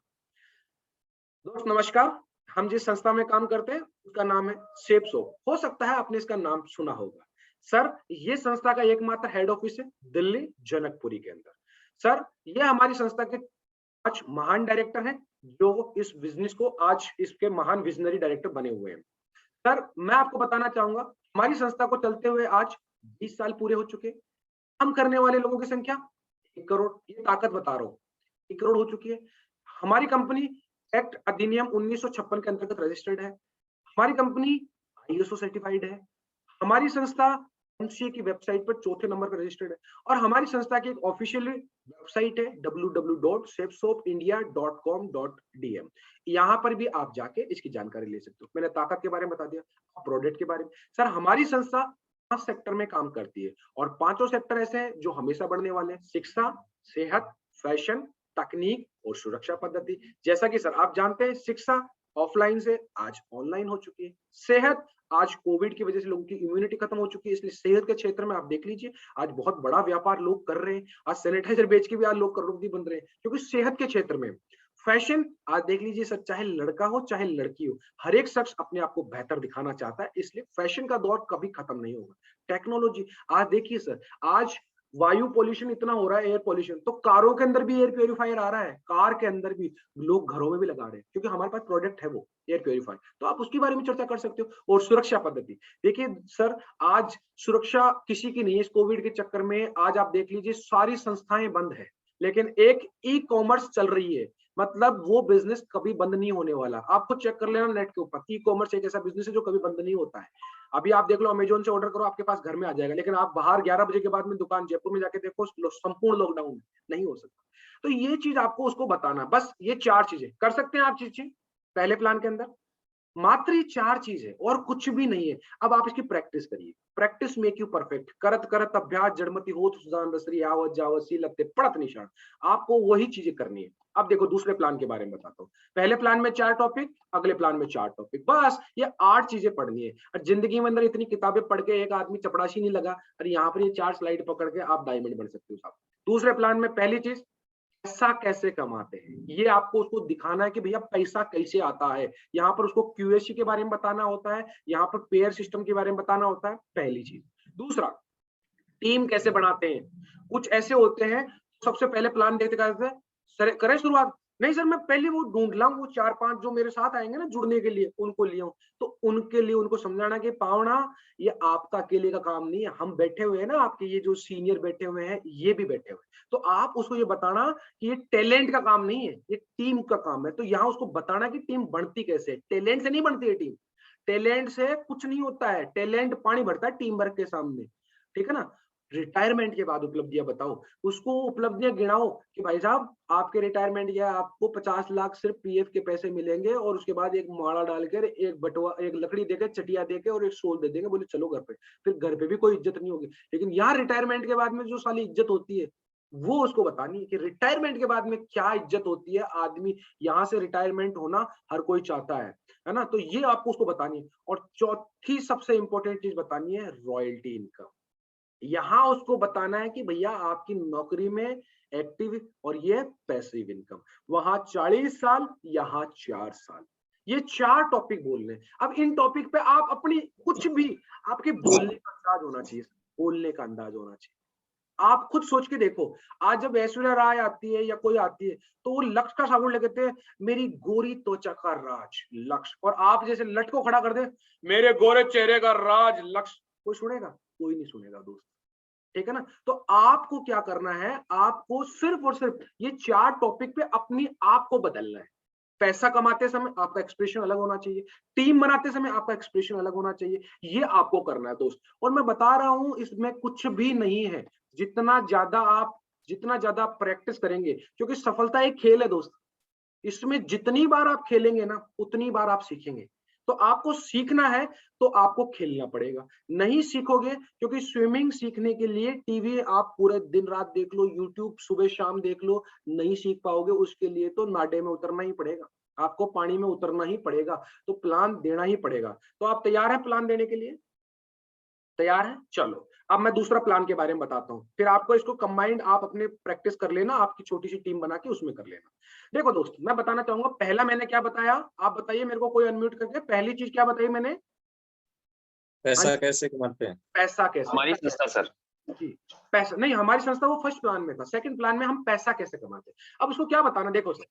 दोस्त नमस्कार, हम जिस संस्था में काम करते हैं उसका नाम है सेप सोप। हो सकता है आपने इसका नाम सुना होगा। सर, ये संस्था का एकमात्र हेड ऑफिस है दिल्ली जनकपुरी के अंदर। सर, ये हमारी संस्था के 5 महान डायरेक्टर हैं जो इस बिजनेस को आज इसके महान विजनरी डायरेक्टर बने हुए हैं। सर, मैं आपको बताना चाहूंगा, हमारी संस्था को चलते हुए आज 20 साल पूरे हो चुके हैं। काम करने वाले लोगों की संख्या 1 करोड़, ये ताकत बता रहा हूँ, 1 करोड़ हो चुकी है। हमारी कंपनी एक्ट अधिनियम 1956 के अंतर्गत रजिस्टर्ड है। हमारी कंपनी ISO सर्टिफाइड है। हमारी संस्था एमसीए की वेबसाइट पर चौथे नंबर पर रजिस्टर्ड है, और हमारी संस्था की एक ऑफिशियल वेबसाइट है www.sepsopindia.com.dm। यहाँ पर भी आप जाके इसकी जानकारी ले सकते हो। मैंने ताकत के बारे में बता दिया, प्रोडक्ट के बारे में। सर, हमारी संस्था 5 सेक्टर में काम करती है, और पांचों सेक्टर ऐसे हैं जो हमेशा बढ़ने वाले हैं: शिक्षा, सेहत, फैशन, तकनीक और सुरक्षा पद्धति। जैसा कि सर आप जानते हैं, शिक्षा ऑफलाइन से आज ऑनलाइन हो चुकी है। सेहत, आज कोविड की वजह से लोगों की इम्यूनिटी खत्म हो चुकी है, इसलिए सेहत के क्षेत्र में आप देख लीजिए आज बहुत बड़ा व्यापार लोग कर रहे हैं। आज सैनिटाइजर बेच के भी आज लोग करोड़पति बन रहे हैं, क्योंकि सेहत के क्षेत्र में। फैशन, आज देख लीजिए सर, चाहे लड़का हो चाहे लड़की हो, हर एक शख्स अपने आप को बेहतर दिखाना चाहता है, इसलिए फैशन का दौर कभी खत्म नहीं होगा। टेक्नोलॉजी, आज देखिए सर, आज वायु पॉल्यूशन इतना हो रहा है, एयर पॉल्यूशन, तो कारों के अंदर भी एयर प्योरीफायर आ रहा है, कार के अंदर भी, लोग घरों में भी लगा रहे हैं, क्योंकि हमारे पास प्रोडक्ट है वो एयर प्योरीफायर। तो आप उसके बारे में चर्चा कर सकते हो। और सुरक्षा पद्धति, देखिए सर, आज सुरक्षा किसी की नहीं है। इस कोविड के चक्कर में आज आप देख लीजिए सारी संस्थाएं बंद है, लेकिन एक ई कॉमर्स चल रही है, मतलब वो बिजनेस कभी बंद नहीं होने वाला। आप खुद चेक कर लेना नेट के ऊपर, ई कॉमर्स एक ऐसा बिजनेस है जो कभी बंद नहीं होता है। अभी आप देख लो, अमेजोन से ऑर्डर करो, आपके पास घर में आ जाएगा, लेकिन आप बाहर 11 बजे के बाद में दुकान जयपुर में जाके देखो, संपूर्ण लॉकडाउन नहीं हो सकता। तो ये चीज आपको उसको बताना, बस ये 4 चीजें कर सकते हैं आप चीजें पहले प्लान के अंदर। मात्र ये 4 चीज है और कुछ भी नहीं है। अब आप इसकी प्रैक्टिस करिए, प्रैक्टिस मेक यू परफेक्ट। करत करत अभ्यास जड़मति होत सुजान रसरी, आवत जावत सीलते पढ़त निशान। आपको वही चीजें करनी है। अब देखो दूसरे प्लान के बारे में बताता हूँ। पहले प्लान में 4 टॉपिक, अगले प्लान में 4 टॉपिक, बस ये 8 चीजें पढ़नी है। और जिंदगी में अंदर इतनी किताबें पढ़ के एक आदमी चपड़ासी नहीं लगा, और यहाँ पर ये 4 स्लाइड पकड़ के आप डायमंड बन सकते हो साहब। दूसरे प्लान में पहली चीज, पैसा कैसे कमाते हैं, ये आपको उसको दिखाना है कि भैया पैसा कैसे आता है। यहाँ पर उसको क्यूएससी के बारे में बताना होता है, यहाँ पर पेयर सिस्टम के बारे में बताना होता है, पहली चीज। दूसरा, टीम कैसे बनाते हैं। कुछ ऐसे होते हैं, सबसे पहले प्लान देखते करते हैं, सर करें शुरुआत, नहीं सर, मैं पहले वो ढूंढ लाऊं, वो 4-5 जो मेरे साथ आएंगे ना जुड़ने के लिए, उनको ले आऊं। तो उनके लिए उनको समझाना कि पावना, ये आपका अकेले का काम नहीं है, हम बैठे हुए हैं ना, आपके ये जो सीनियर बैठे हुए हैं ये भी बैठे हुए हैं, तो आप उसको ये बताना कि ये टैलेंट का काम नहीं है, ये टीम का काम है। तो यहाँ उसको बताना कि टीम बनती कैसे है, टैलेंट से नहीं बनती है टीम, टैलेंट से कुछ नहीं होता है, टैलेंट पानी भरता है टीम वर्क के सामने, ठीक है ना। रिटायरमेंट के बाद उपलब्धियां बताओ, उसको उपलब्धियां गिनाओ कि भाई साहब आपके रिटायरमेंट या आपको 50 लाख सिर्फ पीएफ के पैसे मिलेंगे, और उसके बाद एक माला डालकर एक बटवा, एक लकड़ी देकर, चटिया देके और एक सोल दे देंगे, बोले चलो घर पे। फिर घर पे भी कोई इज्जत नहीं होगी। लेकिन यहाँ रिटायरमेंट के बाद में जो साली इज्जत होती है, वो उसको बतानी है कि रिटायरमेंट के बाद में क्या इज्जत होती है। आदमी यहाँ से रिटायरमेंट होना हर कोई चाहता है ना। तो ये आपको उसको बतानी है। और चौथी सबसे इंपॉर्टेंट चीज बतानी है, रॉयल्टी इनकम। यहाँ उसको बताना है कि भैया आपकी नौकरी में एक्टिव और ये पैसिव इनकम, वहां 40 साल, यहाँ 4 साल। ये 4 टॉपिक बोलने। अब इन टॉपिक पे आप अपनी कुछ भी, आपके बोलने का अंदाज होना चाहिए, बोलने का अंदाज होना चाहिए। आप खुद सोच के देखो, आज जब ऐश्वर्या राय आती है या कोई आती है, तो वो लक्ष्य का साबुन लेके कहते हैं मेरी गोरी त्वचा का राज लक्ष्य, और आप जैसे लट को खड़ा कर दे, मेरे गोरे चेहरे का राज लक्ष्य, कोई सुनेगा? कोई नहीं सुनेगा दोस्त, ठीक है ना। तो आपको क्या करना है, आपको सिर्फ और सिर्फ ये 4 टॉपिक पे अपनी आप को बदलना है। पैसा कमाते समय आपका एक्सप्रेशन अलग होना चाहिए, टीम बनाते समय आपका एक्सप्रेशन अलग होना चाहिए, ये आपको करना है दोस्त। और मैं बता रहा हूं, इसमें कुछ भी नहीं है, जितना ज्यादा आप प्रैक्टिस करेंगे, क्योंकि सफलता एक खेल है दोस्त, इसमें जितनी बार आप खेलेंगे ना, उतनी बार आप सीखेंगे। तो आपको सीखना है, तो आपको खेलना पड़ेगा। नहीं सीखोगे, क्योंकि स्विमिंग सीखने के लिए टीवी आप पूरे दिन रात देख लो, यूट्यूब सुबह शाम देख लो, नहीं सीख पाओगे। उसके लिए तो नाडे में उतरना ही पड़ेगा, आपको पानी में उतरना ही पड़ेगा, तो प्लान देना ही पड़ेगा। तो आप तैयार हैं प्लान देने के लिए? तैयार है? चलो, अब मैं दूसरा प्लान के बारे में बताता हूँ, फिर आपको इसको कंबाइंड आप अपने प्रैक्टिस कर लेना, आपकी छोटी सी टीम बना के उसमें कर लेना। देखो दोस्त, मैं बताना चाहूंगा, पहला मैंने क्या बताया, आप बताइए मेरे को, कोई अनम्यूट करके, पहली चीज क्या बताई मैंने? हाँ पैसा जी, कैसे कमाते हैं? पैसा कैसे, हमारी संस्था सर। जी, पैसा नहीं, हमारी संस्था वो फर्स्ट प्लान में था, सेकंड प्लान में हम पैसा कैसे कमाते हैं। अब उसको क्या बताना, देखो सर,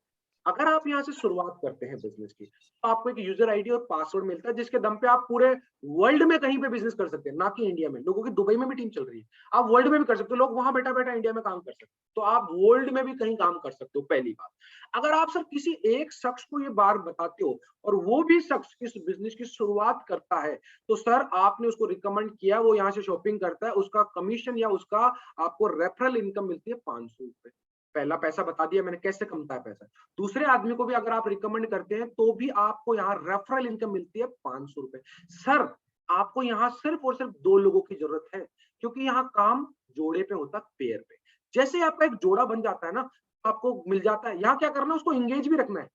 अगर आप यहाँ से शुरुआत करते हैं बिजनेस की, तो आपको एक यूजर आईडी और पासवर्ड मिलता है, जिसके दम पे आप पूरे वर्ल्ड में कहीं पे बिजनेस कर सकते हैं, ना कि इंडिया में। लोगों की दुबई में भी टीम चल रही है, आप वर्ल्ड में भी कर सकते हो, लोग वहां बैठा बैठा इंडिया में काम कर सकते हैं, तो आप वर्ल्ड में भी कहीं काम कर सकते हो। पहली बात, अगर आप सर किसी एक शख्स को ये बात बताते हो, और वो भी शख्स इस बिजनेस की शुरुआत करता है, तो सर आपने उसको रिकमेंड किया, वो यहाँ से शॉपिंग करता है, उसका कमीशन या उसका आपको रेफरल इनकम मिलती है 500 रुपए। पहला पैसा बता दिया मैंने, कैसे कमता है पैसा। दूसरे आदमी को भी अगर आप रिकमेंड करते हैं, तो भी आपको यहाँ रेफरल इनकम मिलती है 500 रुपए। सर आपको यहाँ सिर्फ और सिर्फ 2 लोगों की जरूरत है, क्योंकि यहाँ काम जोड़े पे होता है, पेयर पे। जैसे ही आपका एक जोड़ा बन जाता है ना, तो आपको मिल जाता है। यहाँ क्या करना है, उसको इंगेज भी रखना है।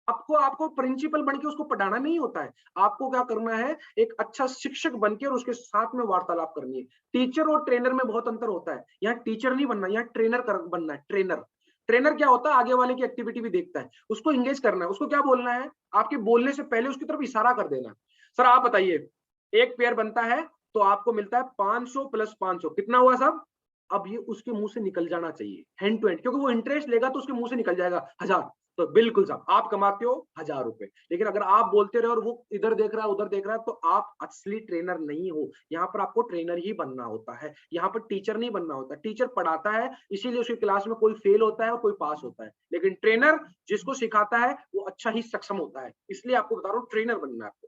आपको आपको प्रिंसिपल बन के उसको पढ़ाना नहीं होता है, आपको क्या करना है, एक अच्छा शिक्षक बन के और उसके साथ में वार्तालाप करनी है। टीचर और ट्रेनर में बहुत अंतर होता है, यहाँ टीचर नहीं बनना, यहाँ ट्रेनर बनना है। ट्रेनर, ट्रेनर क्या होता है, आगे वाले की एक्टिविटी भी देखता है, उसको इंगेज करना है। उसको क्या बोलना है, आपके बोलने से पहले उसकी तरफ इशारा कर देना। सर आप बताइए, एक पेयर बनता है तो आपको मिलता है 500 प्लस 500, कितना हुआ साहब? अब ये उसके मुंह से निकल जाना चाहिए हैंड टू हैंड, क्योंकि वो इंटरेस्ट लेगा तो उसके मुंह से निकल जाएगा 1000। तो बिल्कुल साहब, आप कमाते हो 1000 रुपए, लेकिन अगर आप बोलते रहे और वो इधर देख रहा है उधर देख रहा है, तो आप असली ट्रेनर नहीं हो। यहाँ पर आपको ट्रेनर ही बनना होता है, यहाँ पर टीचर नहीं बनना होता। टीचर पढ़ाता है, इसीलिए उसकी क्लास में कोई फेल होता है और कोई पास होता है, लेकिन ट्रेनर जिसको सिखाता है वो अच्छा ही सक्षम होता है। इसलिए आपको बता रहा हूँ, ट्रेनर बनना है आपको।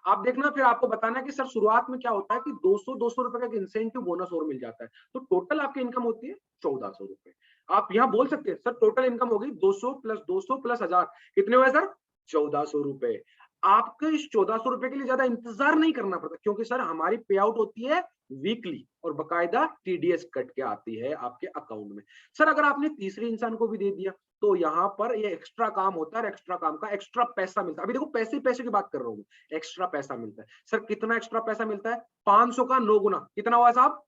आप देखना, फिर आपको बताना कि सर शुरुआत में क्या होता है कि 200 रुपए का इंसेंटिव बोनस और मिल जाता है, तो टोटल आपकी इनकम होती है 1400 रुपए। आप यहाँ बोल सकते हैं सर टोटल इनकम होगी 200 प्लस 1000, कितने हुए सर? 1400 रुपए। आपको इस 1400 रुपए के लिए ज्यादा इंतजार नहीं करना पड़ता, क्योंकि सर हमारी पे आउट होती है वीकली, और बकायदा टीडीएस कट के आती है आपके अकाउंट में। सर अगर आपने तीसरे इंसान को भी दे दिया, तो यहाँ पर ये एक्स्ट्रा काम होता है, एक्स्ट्रा काम का एक्स्ट्रा पैसा मिलता है। अभी देखो पैसे पैसे की बात कर रहा हूँ, एक्स्ट्रा पैसा मिलता है। सर कितना एक्स्ट्रा पैसा मिलता है? 500 का 9 गुना, कितना हुआ साहब?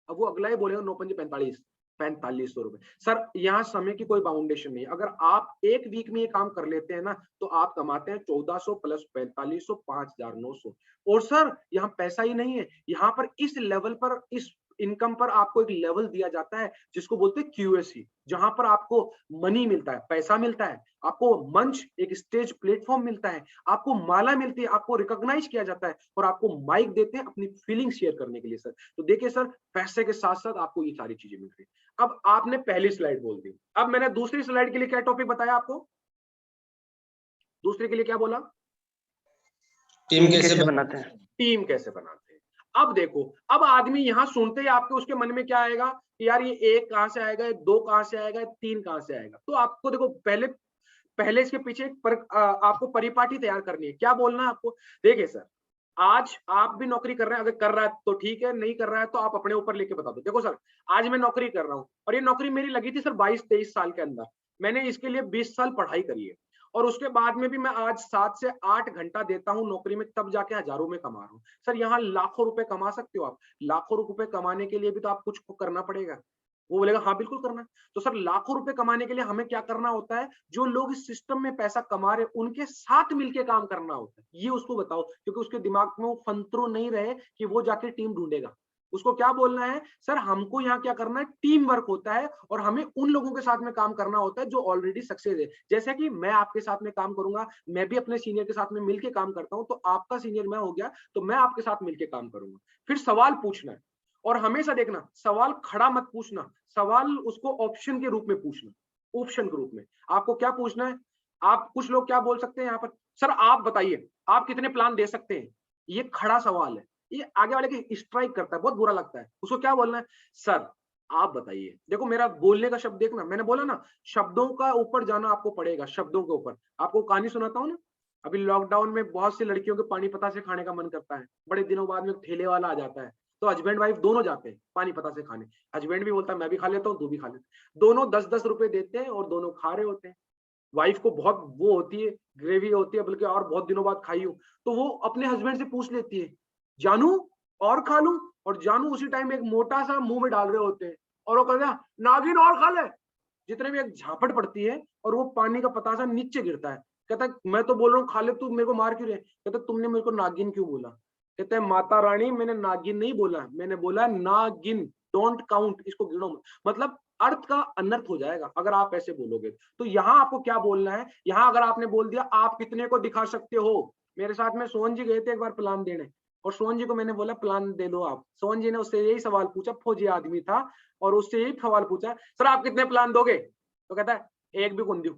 अब वो अगला ही बोलेगा 9 पंजे 45, 4500 रुपए। सर यहाँ समय की कोई बाउंडेशन नहीं, अगर आप एक वीक में ये काम कर लेते हैं ना, तो आप कमाते हैं 1400 प्लस 4500, 5900। और सर यहाँ पैसा ही नहीं है, यहाँ पर इस लेवल पर, इस इनकम पर आपको एक लेवल दिया जाता है जिसको बोलते हैं क्यूएसी, जहां पर आपको मनी मिलता है, पैसा मिलता है, आपको मंच, एक स्टेज प्लेटफॉर्म मिलता है, आपको माला मिलती है, आपको रिकॉग्नाइज किया जाता है और आपको माइक देते हैं अपनी फीलिंग शेयर करने के लिए सर। तो देखिए सर, पैसे के साथ साथ आपको ये सारी चीजें मिल रही है। अब आपने पहली स्लाइड बोल दी, अब मैंने दूसरी स्लाइड के लिए क्या टॉपिक बताया आपको? दूसरे के लिए क्या बोला? टीम कैसे बनाते हैं। टीम कैसे बनाते हैं। अब देखो, अब आदमी यहां सुनते ही आपके उसके मन में क्या आएगा कि यार ये एक कहां से आएगा, दो कहां से आएगा, तीन कहां से आएगा। तो आपको देखो, पहले पहले इसके पीछे आपको परिपाटी तैयार करनी है। क्या बोलना है आपको? देखिए सर, आज आप भी नौकरी कर रहे हैं, अगर कर रहा है तो ठीक है, नहीं कर रहा है तो आप अपने ऊपर लेके बता दो। देखो सर, आज मैं नौकरी कर रहा हूं और ये नौकरी मेरी लगी थी सर 22-23 साल के अंदर। मैंने इसके लिए 20 साल पढ़ाई करी है और उसके बाद में भी मैं आज 7 से 8 घंटा देता हूं नौकरी में, तब जाके हजारों में कमा रहा हूं। सर यहाँ लाखों रुपए कमा सकते हो आप। लाखों रुपए कमाने के लिए भी तो आप कुछ करना पड़ेगा। वो बोलेगा हाँ बिल्कुल करना है। तो सर लाखों रुपए कमाने के लिए हमें क्या करना होता है? जो लोग इस सिस्टम में पैसा कमा रहे उनके साथ मिलके काम करना होता है। ये उसको बताओ, क्योंकि उसके दिमाग में वो फंतरो नहीं रहे कि वो जाके टीम ढूंढेगा। उसको क्या बोलना है? सर हमको यहाँ क्या करना है? टीम वर्क होता है और हमें उन लोगों के साथ में काम करना होता है जो ऑलरेडी सक्सेस है। जैसे कि मैं आपके साथ में काम करूंगा, मैं भी अपने सीनियर के साथ में मिलके काम करता हूं, तो आपका सीनियर मैं हो गया तो मैं आपके साथ मिलके काम करूंगा। फिर सवाल पूछना है और हमेशा देखना, सवाल खड़ा मत पूछना, सवाल उसको ऑप्शन के रूप में पूछना। ऑप्शन के रूप में आपको क्या पूछना है? आप कुछ लोग क्या बोल सकते हैं यहाँ पर, सर आप बताइए आप कितने प्लान दे सकते हैं। ये खड़ा सवाल है, ये आगे वाले की स्ट्राइक करता है, बहुत बुरा लगता है। उसको क्या बोलना है? सर आप बताइए। देखो मेरा बोलने का शब्द देखना, मैंने बोला ना शब्दों का ऊपर जाना आपको पड़ेगा, शब्दों के ऊपर। आपको कहानी सुनाता हूँ ना, अभी लॉकडाउन में बहुत सी लड़कियों के पानी पता से खाने का मन करता है, बड़े दिनों बाद में ठेले वाला आ जाता है, तो हस्बैंड वाइफ दोनों जाते हैं पानी पता से खाने। हस्बैंड भी बोलता है मैं भी खा लेता हूँ, तू भी खा ले। दोनों 10-10 रुपए देते हैं और दोनों खा रहे होते हैं। वाइफ को बहुत वो होती है, ग्रेवी होती है, बल्कि और बहुत दिनों बाद खाई हूँ, तो वो अपने हस्बैंड से पूछ लेती है, जानू और खा लूं? और जानू उसी टाइम एक मोटा सा मुंह में डाल रहे होते हैं और वो कहते हैं नागिन और खा ले। जितने भी एक झापड़ पड़ती है और वो पानी का पतासा नीचे गिरता है। कहता है मैं तो बोल रहा हूँ खा ले, तू मेरे को मार क्यों रहे? कहता तुमने मेरे को नागिन क्यों बोला? कहते हैं माता रानी मैंने नागिन नहीं बोला, मैंने बोला नागिन, डोंट काउंट, इसको गिनो मत। मतलब अर्थ का अनर्थ हो जाएगा अगर आप ऐसे बोलोगे। तो यहाँ आपको क्या बोलना है? यहाँ अगर आपने बोल दिया आप कितने को दिखा सकते हो। मेरे साथ में सोहन जी गए थे एक बार प्लान देने और सोहन जी को मैंने बोला प्लान दे दो आप। सोहन जी ने उससे यही सवाल पूछा, फौजी आदमी था, और उससे यही सवाल पूछा सर आप कितने प्लान दोगे? तो कहता है एक भी कौन दूं।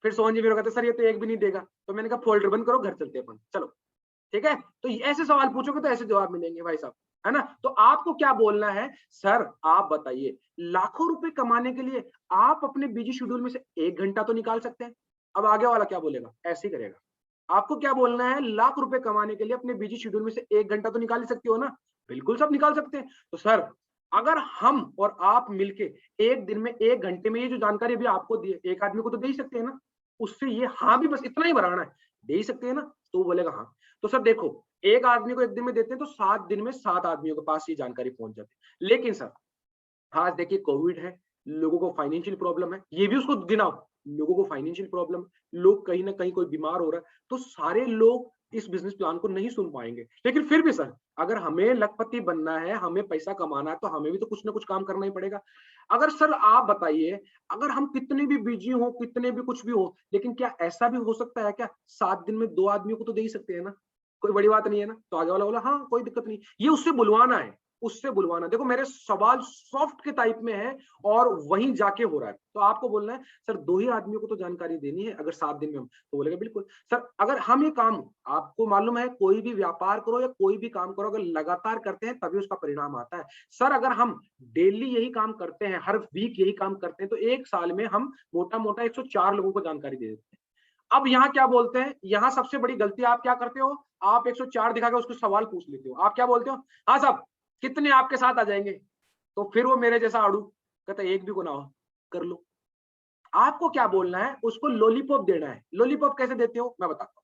फिर सोहन जी मेरे कहते सर ये तो एक भी नहीं देगा। तो मैंने कहा फोल्डर बंद करो, घर चलते अपन, चलो ठीक है। तो ऐसे सवाल पूछोगे तो ऐसे जवाब मिलेंगे भाई साहब, है ना। तो आपको क्या बोलना है? सर आप बताइए, लाखों रुपए कमाने के लिए आप अपने बिजी शेड्यूल में से 1 घंटा तो निकाल सकते हैं। अब आगे वाला क्या बोलेगा? ऐसे ही करेगा। आपको क्या बोलना है? लाख रुपए कमाने के लिए अपने बिजी शेड्यूल में से 1 घंटा तो निकाल ही सकते हो ना। बिल्कुल सब निकाल सकते हैं। तो सर अगर हम और आप मिलके एक दिन में 1 घंटे में ये जो जानकारी अभी आपको दी है, एक आदमी को तो दे ही सकते हैं ना। उससे ये हाँ भी बस इतना ही बढ़ाना है, दे ही सकते हैं ना। तो वो बोलेगा हाँ। तो सर देखो, एक आदमी को एक दिन में देते हैं तो 7 दिन में 7 आदमियों के पास ये जानकारी पहुंच जाती है। लेकिन सर आज देखिए कोविड है, लोगों को फाइनेंशियल प्रॉब्लम है, ये भी उसको गिनाओ। लोगों को फाइनेंशियल प्रॉब्लम, लोग कहीं ना कहीं कोई बीमार हो रहा है, तो सारे लोग इस बिजनेस प्लान को नहीं सुन पाएंगे। लेकिन फिर भी सर अगर हमें लखपति बनना है, हमें पैसा कमाना है, तो हमें भी तो कुछ ना कुछ काम करना ही पड़ेगा। अगर सर आप बताइए, अगर हम कितने भी बिजी हो, कितने भी कुछ भी हो, लेकिन क्या ऐसा भी हो सकता है क्या 7 दिन में 2 आदमियों को तो दे ही सकते हैं ना। कोई बड़ी बात नहीं है ना। तो आगे वाला बोला हाँ कोई दिक्कत नहीं, ये उससे बुलवाना है, उससे बुलवाना। देखो मेरे सवाल सॉफ्ट के टाइप में है और वहीं जाके हो रहा है। तो आपको बोलना है सर 2 ही आदमियों को तो जानकारी देनी है अगर 7 दिन में हम। तो बोलेगा बिल्कुल सर। अगर हम ये काम, आपको मालूम है कोई भी व्यापार करो या कोई भी काम करो, अगर लगातार करते हैं तभी उसका परिणाम आता है। सर अगर हम डेली यही काम करते हैं, हर वीक यही काम करते हैं, तो 1 साल में हम मोटा मोटा 104 लोगों को जानकारी दे देते हैं। अब यहाँ क्या बोलते हैं, यहाँ सबसे बड़ी गलती आप क्या करते हो? आप 104 दिखा के उसको सवाल पूछ लेते हो। आप क्या बोलते हो? हाँ साहब कितने आपके साथ आ जाएंगे? तो फिर वो मेरे जैसा आड़ू कहता है एक भी को ना हो, कर लो। आपको क्या बोलना है? उसको लॉलीपॉप देना है। लॉलीपॉप कैसे देते हो मैं बताता हूँ।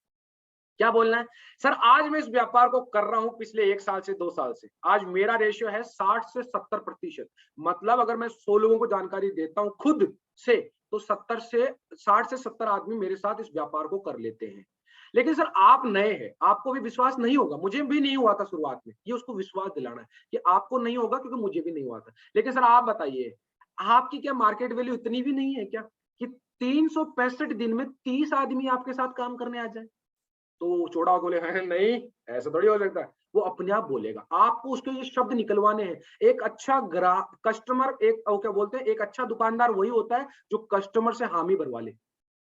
क्या बोलना है? सर आज मैं इस व्यापार को कर रहा हूं पिछले 1 साल से 2 साल से, आज मेरा रेशियो है 60 से 70%। मतलब अगर मैं 100 लोगों को जानकारी देता हूं खुद से, तो 60 से 70 आदमी मेरे साथ इस व्यापार को कर लेते हैं। लेकिन सर आप नए हैं, आपको भी विश्वास नहीं होगा, मुझे भी नहीं हुआ था शुरुआत में, ये उसको विश्वास दिलाना है कि आपको नहीं होगा क्योंकि मुझे भी नहीं हुआ था। लेकिन सर आप बताइए, आपकी क्या मार्केट वैल्यू इतनी भी नहीं है क्या कि 365 दिन में 30 आदमी आपके साथ काम करने आ जाए? तो चौड़ा बोले हैं नहीं, ऐसा थोड़ी हो सकता है। वो अपने आप बोलेगा, आपको उसके ये शब्द निकलवाने हैं। एक अच्छा ग्राहक कस्टमर, एक क्या बोलते हैं, एक अच्छा दुकानदार वही होता है जो कस्टमर से हामी भरवा ले,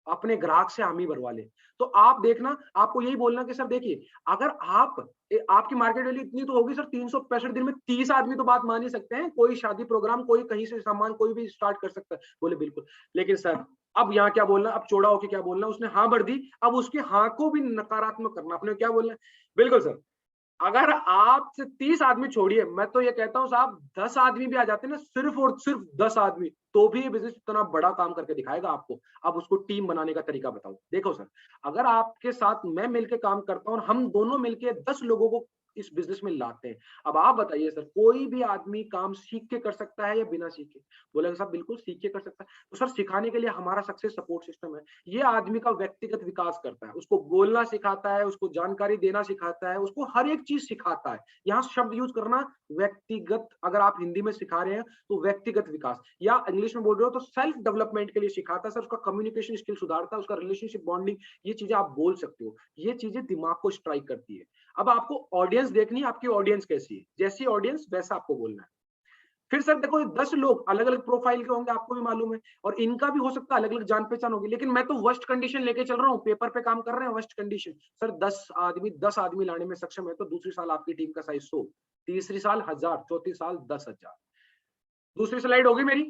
अपने ग्राहक से हामी भरवा ले। तो आप देखना, आपको यही बोलना कि सर देखिए, अगर आपकी मार्केट वैल्यू इतनी तो होगी सर, 365 दिन में 30 आदमी तो बात मान ही सकते हैं, कोई शादी प्रोग्राम, कोई कहीं से सामान कोई भी स्टार्ट कर सकता है। बोले बिल्कुल। लेकिन सर अब यहाँ क्या बोलना, अब चौड़ा होके क्या बोलना, उसने हाँ भर दी, अब उसके हाँ को भी नकारात्मक करना, आपने क्या बोलना है? बिल्कुल सर, अगर आपसे 30 आदमी छोड़िए, मैं तो ये कहता हूँ साहब 10 आदमी भी आ जाते हैं ना, सिर्फ और सिर्फ 10 आदमी, तो भी ये बिज़नेस इतना बड़ा काम करके दिखाएगा आपको। अब उसको टीम बनाने का तरीका बताओ। देखो सर, अगर आपके साथ मैं मिलके काम करता हूँ और हम दोनों मिलके 10 लोगों को इस बिज़नेस में लाते हैं। अब आप बताइए सर, कोई भी आदमी काम सीख के कर सकता है या बिना सीखे? बोलेंगे साहब बिल्कुल सीख के कर सकता है। तो सर सिखाने के लिए हमारा सक्सेस सपोर्ट सिस्टम है। ये आदमी का व्यक्तिगत विकास करता है, उसको बोलना सिखाता है, उसको जानकारी देना सिखाता है, उसको हर एक चीज सिखाता है। यहाँ शब्द यूज करना व्यक्तिगत, अगर आप हिंदी में सिखा रहे हैं तो व्यक्तिगत विकास, या इंग्लिश में बोल रहे हो तो सेल्फ डेवलपमेंट के लिए सिखाता है सर, उसका कम्युनिकेशन स्किल सुधारता है, उसका रिलेशनशिप बॉन्डिंग, ये चीजें आप बोल सकते हो, ये चीजें दिमाग को स्ट्राइक करती है। अब आपको ऑडियंस देखनी है, आपकी ऑडियंस कैसी है, जैसी ऑडियंस वैसा आपको बोलना है। फिर सर देखो 10 लोग अलग अलग प्रोफाइल के होंगे, आपको भी मालूम है, और इनका भी हो सकता है अलग अलग जान पहचान होगी, लेकिन मैं तो वर्स्ट कंडीशन लेके चल रहा हूँ, पेपर पे काम कर रहे हैं वर्स्ट कंडीशन। सर 10 आदमी लाने में सक्षम है तो दूसरी साल आपकी टीम का साइज 100, तीसरी साल 1000, चौथी साल 10,000। दूसरी स्लाइड होगी मेरी,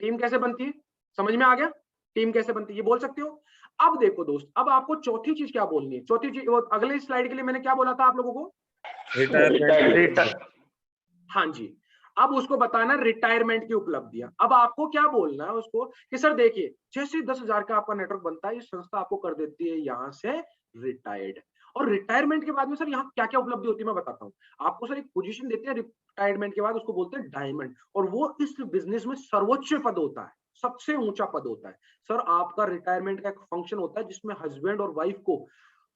टीम कैसे बनती है, समझ में आ गया? टीम कैसे बनती है ये बोल सकते हो। अब देखो दोस्त, अब आपको चौथी चीज क्या बोलनी है, चौथी चीज वो अगले स्लाइड के लिए मैंने क्या बोला था आप लोगों को? रिटायरमेंट। हाँ जी, अब उसको बताना रिटायरमेंट की उपलब्धियां। अब आपको क्या बोलना है उसको कि सर देखिए, जैसे 10,000 का आपका नेटवर्क बनता है, ये संस्था आपको कर देती है यहाँ से रिटायर्ड। और रिटायरमेंट के बाद में सर यहाँ क्या क्या उपलब्धि होती है मैं बताता हूँ आपको। सर एक पोजीशन देते हैं रिटायरमेंट के बाद, उसको बोलते हैं डायमंड, और वो इस बिजनेस में सर्वोच्च पद होता है, सबसे ऊंचा पद होता है। सर आपका रिटायरमेंट का एक फंक्शन होता है जिसमें हस्बैंड और वाइफ को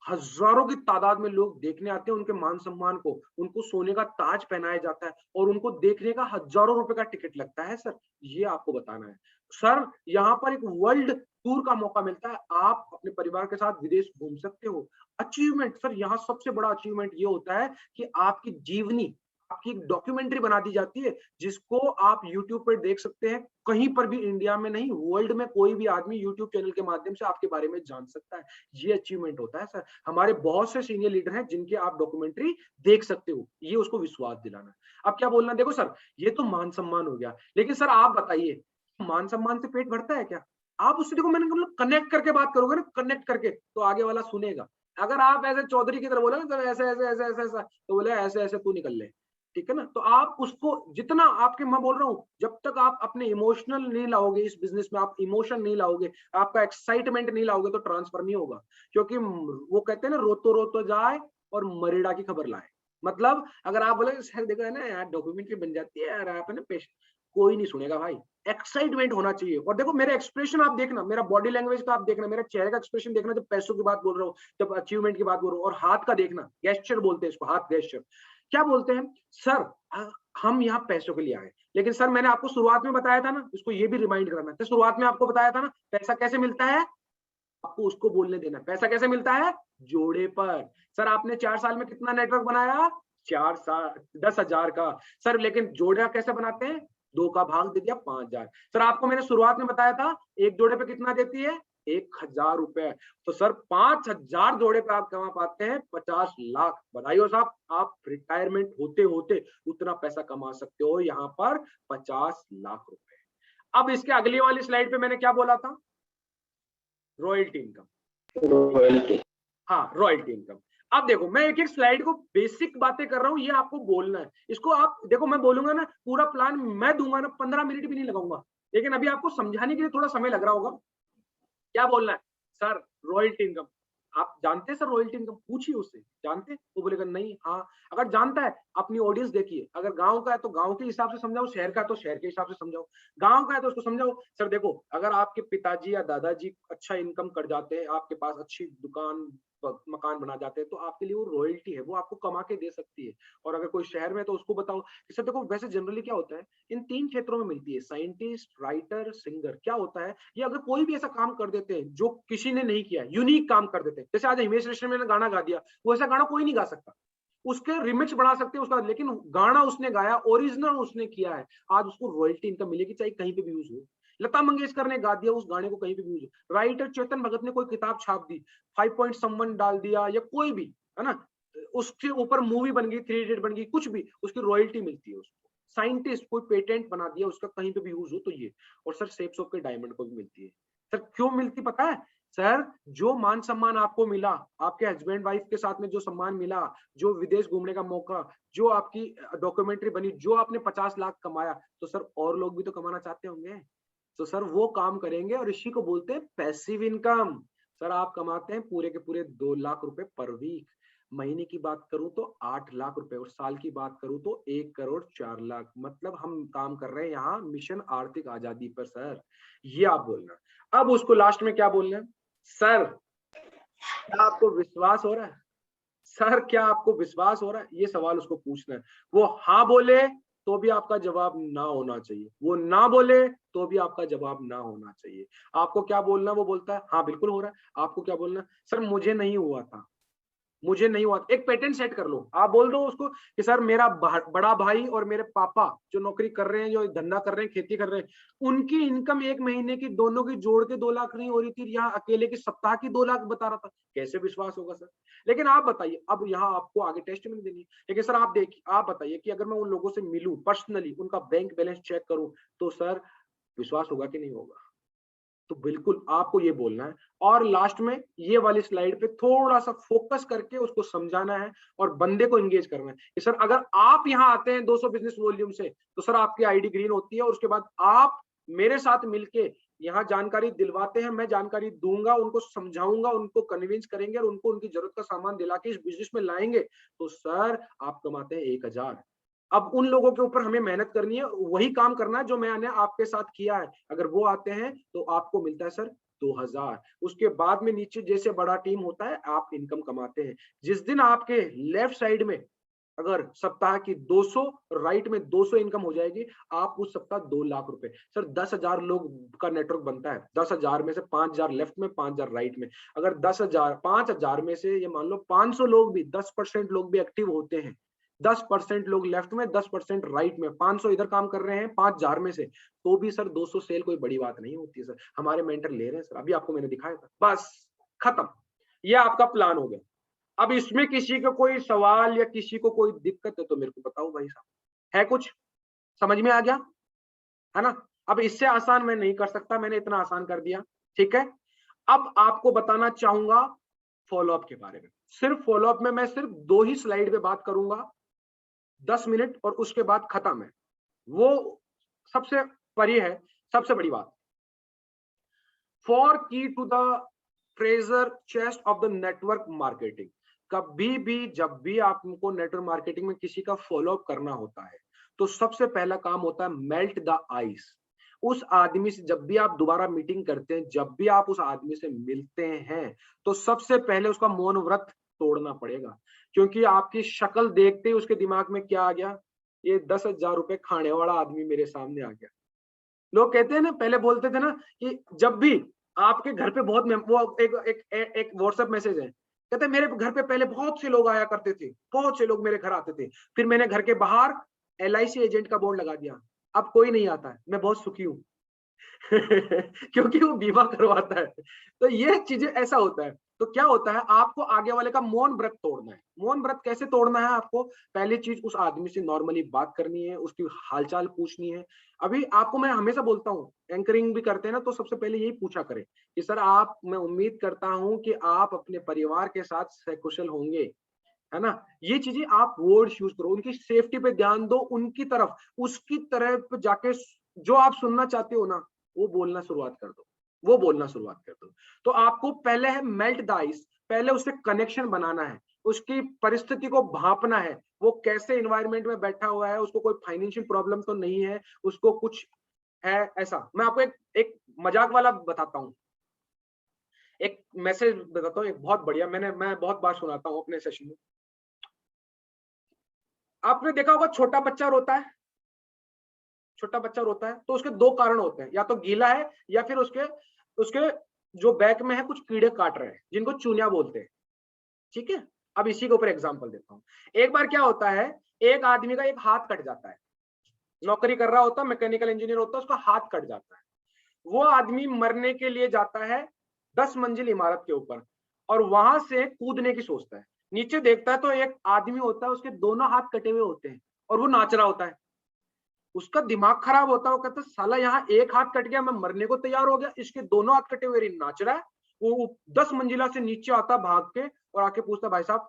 हजारों की तादाद में लोग देखने आते हैं, उनके मान सम्मान को, उनको सोने का ताज पहनाया जाता है और उनको देखने का हजारों रुपए का टिकट लगता है सर। ये आपको बताना है सर। यहाँ पर एक वर्ल्ड टूर का मौका मिलता है, आप अपने परिवार के साथ विदेश घूम सकते हो। अचीवमेंट सर, यहाँ सबसे बड़ा अचीवमेंट ये होता है कि आपकी जीवनी, आपकी एक डॉक्यूमेंट्री बना दी जाती है जिसको आप यूट्यूब पर देख सकते हैं। कहीं पर भी, इंडिया में नहीं, वर्ल्ड में कोई भी आदमी यूट्यूब चैनल के माध्यम से आपके बारे में जान सकता है। ये अचीवमेंट होता है सर। हमारे बहुत से सीनियर लीडर हैं जिनके आप डॉक्यूमेंट्री देख सकते हो, ये उसको विश्वास दिलाना है। अब क्या बोलना, देखो सर ये तो मान सम्मान हो गया, लेकिन सर आप बताइए, मान सम्मान से पेट भरता है क्या? आप उससे देखो, मैंने मतलब कनेक्ट करके बात करोगे ना, कनेक्ट करके, तो आगे वाला सुनेगा। अगर आप ऐसे चौधरी की तरह बोले ना, ऐसे ऐसे ऐसे ऐसे ऐसा, तो बोले ऐसे ऐसे तू निकल ले, ठीक है ना? तो आप उसको जितना आपके, मैं बोल रहा हूँ, जब तक आप अपने इमोशनल नहीं लाओगे इस बिजनेस में, आप इमोशन नहीं लाओगे, आपका एक्साइटमेंट नहीं लाओगे, तो ट्रांसफर नहीं होगा। क्योंकि वो कहते हैं ना, रोतो जाए और मरेड़ा की खबर लाए। मतलब अगर आप बोले सर देखो है ना यार, डॉक्यूमेंट्री बन जाती है यार, आप है ना पेश, कोई नहीं सुनेगा भाई। एक्साइटमेंट होना चाहिए। और देखो मेरे एक्सप्रेशन आप देखना, मेरा बॉडी लैंग्वेज का आप देखना, मेरा चेहरे का एक्सप्रेशन देखना, जब पैसों की बात बोल रहा हूँ, जब अचीवमेंट की बात बोल रहा हूँ, और हाथ का देखना, गेस्चर बोलते हैं इसको, हाथ गेस्चर। क्या बोलते हैं सर, हम यहाँ पैसों के लिए आए, लेकिन सर मैंने आपको शुरुआत में बताया था ना, इसको ये भी रिमाइंड कराना है, शुरुआत में आपको बताया था ना, पैसा कैसे मिलता है, आपको उसको बोलने देना। पैसा कैसे मिलता है? जोड़े पर। सर आपने 4 साल में कितना नेटवर्क बनाया? 4 साल 10,000 का। सर लेकिन जोड़ा कैसे बनाते हैं? 2 का भाग दे दिया 5,000। सर आपको मैंने शुरुआत में बताया था, एक जोड़े पे कितना देती है? 1,000 रुपए। तो सर 5,000 जोड़े पे आप कमा पाते हैं 50 लाख। बधाई हो साहब, आप रिटायरमेंट होते होते उतना पैसा कमा सकते हो यहाँ पर, 50 लाख रुपए। अब इसके अगली वाली स्लाइड पे मैंने क्या बोला था? Royalty income. रॉयल्टी। हाँ, रॉयल्टी इनकम। अब देखो मैं एक एक स्लाइड को बेसिक बातें कर रहा हूँ, ये आपको बोलना है। इसको आप देखो, मैं बोलूंगा ना, पूरा प्लान मैं दूंगा ना, 15 मिनट भी नहीं लगाऊंगा, लेकिन अभी आपको समझाने के लिए थोड़ा समय लग रहा होगा। क्या बोलना है? सर रॉयल्टी इनकम, आप जानते हैं सर रॉयल्टी इनकम? पूछिए उससे, जानते हैं? वो बोलेगा नहीं। हाँ, अगर जानता है, अपनी ऑडियंस देखिए, अगर गांव का है तो गांव के हिसाब से समझाओ, शहर का है तो शहर के हिसाब से समझाओ, गांव का है तो उसको समझाओ। सर देखो, अगर आपके पिताजी या दादाजी अच्छा इनकम कर जाते हैं, आपके पास अच्छी दुकान मकान बना जाते हैं, तो आपके लिए वो रॉयल्टी है, वो आपको कमा के दे सकती है। और अगर कोई शहर में है तो उसको बताओ कि सर देखो वैसे जनरली क्या होता है, इन 3 क्षेत्रों में मिलती है, साइंटिस्ट, राइटर, सिंगर। क्या होता है, ये अगर कोई भी ऐसा काम कर देते हैं जो किसी ने नहीं किया है, यूनिक काम कर देते हैं, जैसे आज हिमेश रेशमिया ने गाना गा दिया, वो ऐसा गाना कोई नहीं गा सकता। उसके रिमिक्स बना सकते हैं उसका, लेकिन गाना उसने गाया, ओरिजिनल उसने किया है, आज उसको रॉयल्टी इनकम मिलेगी, चाहे कहीं पे भी यूज हो। लता मंगेशकर ने गा दिया उस गाने को, कहीं पे भी यूज हो। राइटर चेतन भगत ने कोई किताब छाप दी, 5 पॉइंट समवन डाल दिया, या कोई भी, है ना, उसके ऊपर मूवी बन गई, 3 इडियट बन गई, कुछ भी, उसकी रॉयल्टी मिलती है उसको। साइंटिस्ट कोई पेटेंट बना दिया उसका, कहीं पे भी यूज हो, तो ये। और सर सेप सोप के डायमंड को भी मिलती है। सर क्यों मिलती पता है सर? जो मान सम्मान आपको मिला, आपके हस्बैंड वाइफ के साथ में जो सम्मान मिला, जो विदेश घूमने का मौका, जो आपकी डॉक्यूमेंट्री बनी, जो आपने 50 लाख कमाया, तो सर और लोग भी तो कमाना चाहते होंगे, तो सर वो काम करेंगे, और इसी को बोलते हैं पैसिव इनकम। सर आप कमाते हैं पूरे के पूरे 2 लाख रुपए पर वीक, महीने की बात करूं तो 8 लाख रुपए, और साल की बात करूं तो 1 करोड़ 4 लाख। मतलब हम काम कर रहे हैं यहाँ मिशन आर्थिक आजादी पर सर, ये आप बोलना। अब उसको लास्ट में क्या बोलना है, सर क्या आपको विश्वास हो रहा है? सर क्या आपको विश्वास हो रहा है? ये सवाल उसको पूछना है। वो हाँ बोले तो भी आपका जवाब ना होना चाहिए, वो ना बोले तो भी आपका जवाब ना होना चाहिए। आपको क्या बोलना, वो बोलता है हाँ बिल्कुल हो रहा है। आपको क्या बोलना, सर मुझे नहीं हुआ था, मुझे नहीं हुआ। एक पेटेंट सेट कर लो, आप बोल दो उसको कि सर मेरा बड़ा भाई और मेरे पापा जो नौकरी कर रहे हैं, जो धंधा कर रहे हैं, खेती कर रहे हैं, उनकी इनकम एक महीने की दोनों की जोड़ के 2 लाख नहीं हो रही थी, यहाँ अकेले की सप्ताह की 2 लाख बता रहा था। कैसे विश्वास होगा सर? लेकिन आप बताइए, अब यहाँ आपको आगे टेस्टमेंट देनी है, लेकिन सर आप देखिए, आप बताइए कि अगर मैं उन लोगों से मिलूं पर्सनली, उनका बैंक बैलेंस चेक करूं, तो सर विश्वास होगा कि नहीं होगा? तो बिल्कुल आपको ये बोलना है, और लास्ट में ये वाली स्लाइड पे थोड़ा सा फोकस करके उसको समझाना है और बंदे को एंगेज करना है कि सर अगर आप यहाँ आते हैं 200 बिजनेस वॉल्यूम से, तो सर आपकी आईडी ग्रीन होती है, और उसके बाद आप मेरे साथ मिलके यहाँ जानकारी दिलवाते हैं, मैं जानकारी दूंगा, उनको समझाऊंगा, उनको कन्विंस करेंगे और उनको उनकी जरूरत का सामान दिला के इस बिजनेस में लाएंगे, तो सर आप कमाते हैं 1000। अब उन लोगों के ऊपर हमें मेहनत करनी है, वही काम करना है जो मैंने आपके साथ किया है। अगर वो आते हैं तो आपको मिलता है सर 2000। उसके बाद में नीचे जैसे बड़ा टीम होता है, आप इनकम कमाते हैं। जिस दिन आपके लेफ्ट साइड में अगर सप्ताह की 200, राइट में 200 इनकम हो जाएगी, आप उस सप्ताह 2 लाख रुपए। सर 10,000 लोग का नेटवर्क बनता है, 10,000 में से 5,000 लेफ्ट में, 5,000 राइट में। अगर 10,000 5,000 में से ये मान लो 500 लोग भी, 10% लोग भी एक्टिव होते हैं, 10% लोग लेफ्ट में, 10% राइट में, 500 इधर काम कर रहे हैं 5,000 में से, तो भी सर 200 सेल कोई बड़ी बात नहीं होती है सर। हमारे मेंटर ले रहे हैं सर, अभी आपको मैंने दिखाया था, बस खत्म। ये आपका प्लान हो गया। अब इसमें किसी को कोई सवाल या किसी को कोई दिक्कत है तो मेरे को बताओ भाई साहब, है कुछ समझ में आ गया, है ना? अब इससे आसान मैं नहीं कर सकता, मैंने इतना आसान कर दिया, ठीक है। अब आपको बताना चाहूंगा फॉलोअप के बारे में। सिर्फ फॉलोअप में मैं सिर्फ 2 ही स्लाइड पे बात करूंगा, 10 मिनट, और उसके बाद खत्म है। वो सबसे परे है, सबसे बड़ी बात। For key to the treasure chest of the network marketing. कभी भी जब भी आपको नेटवर्क मार्केटिंग में किसी का फॉलोअप करना होता है, तो सबसे पहला काम होता है मेल्ट द आइस। उस आदमी से जब भी आप दोबारा मीटिंग करते हैं, जब भी आप उस आदमी से मिलते हैं, तो सबसे पहले उसका मौन व्रत तोड़ना पड़ेगा, क्योंकि आपकी शक्ल देखते ही उसके दिमाग में क्या आ गया, ये 10,000 रुपए खाने वाला आदमी मेरे सामने आ गया। लोग कहते हैं ना, पहले बोलते थे ना कि जब भी आपके घर पे बहुत वो एक व्हाट्सएप मैसेज है, कहते मेरे घर पे पहले बहुत से लोग आया करते थे, बहुत से लोग मेरे घर आते थे, फिर मैंने घर के बाहर LIC एजेंट का बोर्ड लगा दिया, अब कोई नहीं आता है, मैं बहुत सुखी हूँ। क्योंकि वो बीमा करवाता है। तो ये चीजें ऐसा होता है। तो क्या होता है, आपको आगे वाले का मौन व्रत तोड़ना है। मौन व्रत कैसे तोड़ना है आपको? पहली चीज, उस आदमी से नॉर्मली बात करनी है, उसकी हालचाल पूछनी है। अभी आपको मैं हमेशा बोलता हूँ, एंकरिंग भी करते हैं ना, तो सबसे पहले यही पूछा करें कि सर आप, मैं उम्मीद करता हूँ कि आप अपने परिवार के साथ सकुशल होंगे, है ना? ये चीजें आप वर्ड यूज करो, उनकी सेफ्टी पे ध्यान दो, उनकी तरफ, उसकी तरफ जाके जो आप सुनना चाहते हो ना, वो बोलना शुरुआत कर दो, वो बोलना शुरुआत कर दो। तो आपको पहले है मेल्ट द आइस, पहले उससे कनेक्शन बनाना है, उसकी परिस्थिति को भांपना है, वो कैसे एनवायरनमेंट में बैठा हुआ है, उसको कोई फाइनेंशियल प्रॉब्लम तो नहीं है, उसको कुछ है ऐसा। मैं आपको एक मजाक वाला बताता हूँ। एक मैसेज बताता हूँ, एक बहुत बढ़िया, मैं बहुत बार सुनाता हूँ अपने सेशन में। आपने देखा होगा छोटा बच्चा रोता है, छोटा बच्चा रोता है तो उसके दो कारण होते हैं, या तो गीला है या फिर उसके उसके जो बैक में है कुछ कीड़े काट रहे हैं जिनको चूनिया बोलते हैं। ठीक है, अब इसी के ऊपर एग्जांपल देता हूँ। एक बार क्या होता है, एक आदमी का एक हाथ कट जाता है, नौकरी कर रहा होता है, मैकेनिकल इंजीनियर होता है, उसका हाथ कट जाता है। वो आदमी मरने के लिए जाता है 10 मंजिल इमारत के ऊपर और वहां से कूदने की सोचता है। नीचे देखता है तो एक आदमी होता है, उसके दोनों हाथ कटे हुए होते हैं और वो नाच रहा होता है। उसका दिमाग खराब होता है, वो कहता है साला यहाँ एक हाथ कट गया, मैं मरने को तैयार हो गया, इसके दोनों हाथ कटे हुए नाच रहा है। वो 10 मंजिला से नीचे आता भाग के और आके पूछता, भाई साहब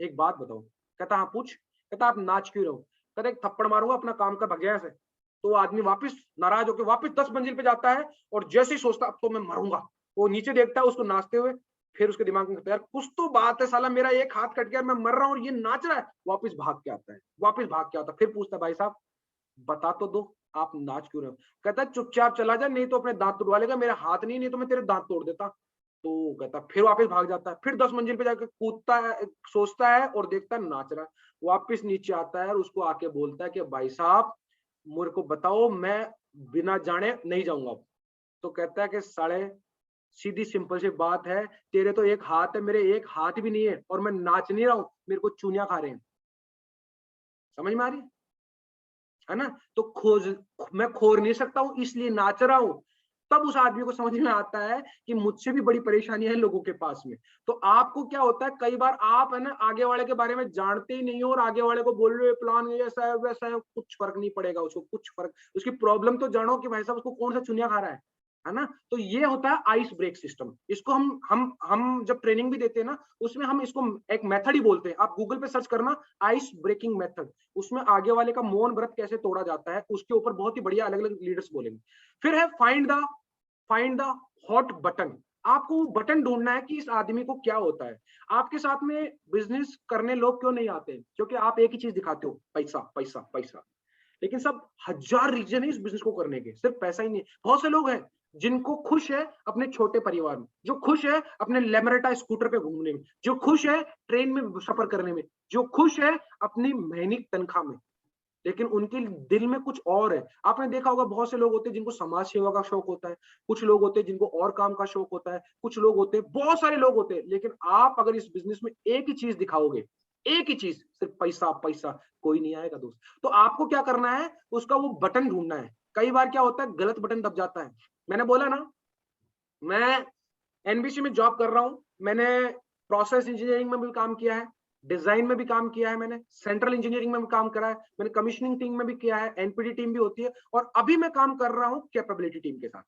एक बात बताओ। कहता हाँ पूछ। कहता आप नाच क्यों रहो। कहता एक थप्पड़ मारूंगा, अपना काम का, भग गया से। तो वो आदमी वापस नाराज होकर वापस 10 मंजिल पे जाता है और जैसे ही सोचता अब तो मैं मरूंगा, वो नीचे देखता है उसको नाचते हुए। फिर उसके दिमाग में यार कुछ तो बात है, साला मेरा एक हाथ कट गया, मैं मर रहा हूँ और ये नाच रहा है। वापस भाग के आता है, वापस भाग के आता है, फिर पूछता भाई साहब बता तो दो आप नाच क्यों रहे हो। कहता चुपचाप चला जा, नहीं तो अपने दांत तोड़वा लेगा, मेरा हाथ नहीं तो मैं तेरे दांत तोड़ देता। तो कहता फिर वापस भाग जाता है, फिर 10 मंजिल पे जाकर कूदता है, सोचता है और देखता है नाच रहा है। वापस नीचे आता है और उसको आके बोलता है कि भाई साहब मेरे को बताओ, मैं बिना जाने नहीं जाऊंगा अब। तो कहता है कि साले सीधी सिंपल सी बात है, तेरे तो एक हाथ है, मेरे एक हाथ भी नहीं है और मैं नाच नहीं रहा हूं, मेरे को चूनिया खा रहे हैं। समझ में आ रही है ना। तो मैं खोर नहीं सकता हूं इसलिए नाच रहा हूं। तब उस आदमी को समझ में आता है कि मुझसे भी बड़ी परेशानियां हैं लोगों के पास में। तो आपको क्या होता है, कई बार आप है ना आगे वाले के बारे में जानते ही नहीं हो और आगे वाले को बोल रहे हो प्लान ऐसा है वैसा है, कुछ फर्क नहीं पड़ेगा उसको, कुछ फर्क, उसकी प्रॉब्लम तो जानो कि भाई साहब उसको कौन सा चुनिया खा रहा है ना। तो ये होता है आइस ब्रेक सिस्टम। इसको हम जब ट्रेनिंग भी देते हैं ना, उसमें हम इसको एक मेथड ही बोलते हैं। आप गूगल पे सर्च करना आइस ब्रेकिंग मेथड, उसमें आगे वाले का मौन व्रत कैसे तोड़ा जाता है उसके ऊपर बहुत ही बढ़िया अलग अलग लीडर्स बोलेंगे। फिर है फाइंड द हॉट बटन। आपको वो बटन ढूंढना है कि इस आदमी को क्या होता है। आपके साथ में बिजनेस करने लोग क्यों नहीं आते, क्योंकि आप एक ही चीज दिखाते हो, पैसा पैसा पैसा। लेकिन सब हजार रीजन है इस बिजनेस को करने के, सिर्फ पैसा ही नहीं। बहुत से लोग हैं जिनको खुश है अपने छोटे परिवार में, जो खुश है अपने लेमरेटा स्कूटर पे घूमने में, जो खुश है ट्रेन में सफर करने में, जो खुश है अपनी महीने की तनख्वाह में, लेकिन उनके दिल में कुछ और है। आपने देखा होगा बहुत से लोग होते हैं जिनको समाज सेवा का शौक होता है, कुछ लोग होते हैं जिनको और काम का शौक होता है, कुछ लोग होते हैं, बहुत सारे लोग होते हैं। लेकिन आप अगर इस बिजनेस में एक ही चीज दिखाओगे, एक ही चीज, सिर्फ पैसा पैसा, कोई नहीं आएगा दोस्त। तो आपको क्या करना है, उसका वो बटन ढूंढना है। कई बार क्या होता है गलत बटन दब जाता है। मैंने बोला ना, मैं एनबीसी में जॉब कर रहा हूं, मैंने प्रोसेस इंजीनियरिंग में भी काम किया है, डिजाइन में भी काम किया है, मैंने सेंट्रल इंजीनियरिंग में भी काम करा है, मैंने कमीशनिंग टीम में भी किया है, एनपीडी टीम भी होती है, और अभी मैं काम कर रहा हूं कैपेबिलिटी टीम के साथ।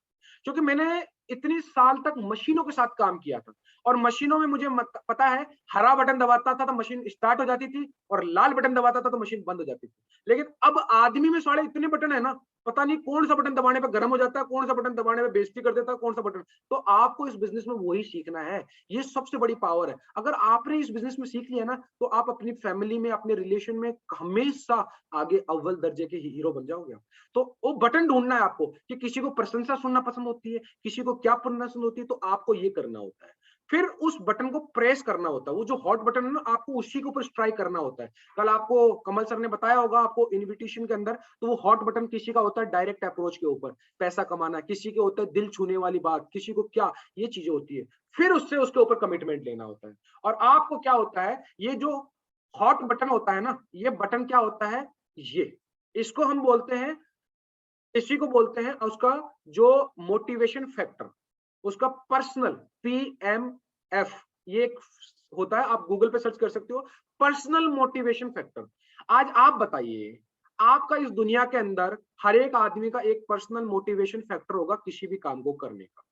क्योंकि मैंने इतनी साल तक मशीनों के साथ काम किया था और मशीनों में मुझे पता है, हरा बटन दबाता था तो मशीन स्टार्ट हो जाती थी और लाल बटन दबाता था तो मशीन बंद हो जाती थी। लेकिन अब आदमी में साढ़े इतने बटन है ना, पता नहीं कौन सा बटन दबाने पे गर्म हो जाता है, कौन सा बटन दबाने पे बेइज्जती कर देता है, कौन सा बटन। तो आपको इस बिजनेस में वही सीखना है, ये सबसे बड़ी पावर है। अगर आपने इस बिजनेस में सीख लिया ना, तो आप अपनी फैमिली में, अपने रिलेशन में हमेशा आगे अव्वल दर्जे के हीरो बन जाओगे। तो वो बटन ढूंढना है आपको कि किसी को प्रशंसा सुनना पसंद होती है, किसी को क्या पसंद होती है, तो आपको ये करना होता है। फिर उस बटन को प्रेस करना होता है, वो जो हॉट बटन है ना, आपको उसी के ऊपर स्ट्राइक करना होता है। कल आपको कमल सर ने बताया होगा आपको इनविटेशन के अंदर, तो वो हॉट बटन किसी का होता है डायरेक्ट अप्रोच के ऊपर, पैसा कमाना, किसी के होता है दिल छूने वाली बात, किसी को क्या, ये चीजें होती है। फिर उससे उसके ऊपर कमिटमेंट लेना होता है। और आपको क्या होता है, ये जो हॉट बटन होता है ना, ये बटन क्या होता है, ये इसको हम बोलते हैं, इसी को बोलते हैं उसका जो मोटिवेशन फैक्टर, उसका पर्सनल, PMF, ये एक होता है, आप गूगल पे सर्च कर सकते हो, पर्सनल मोटिवेशन फैक्टर। आज आप बताइए, आपका इस दुनिया के अंदर हर एक आदमी का एक पर्सनल मोटिवेशन फैक्टर होगा किसी भी काम को करने का।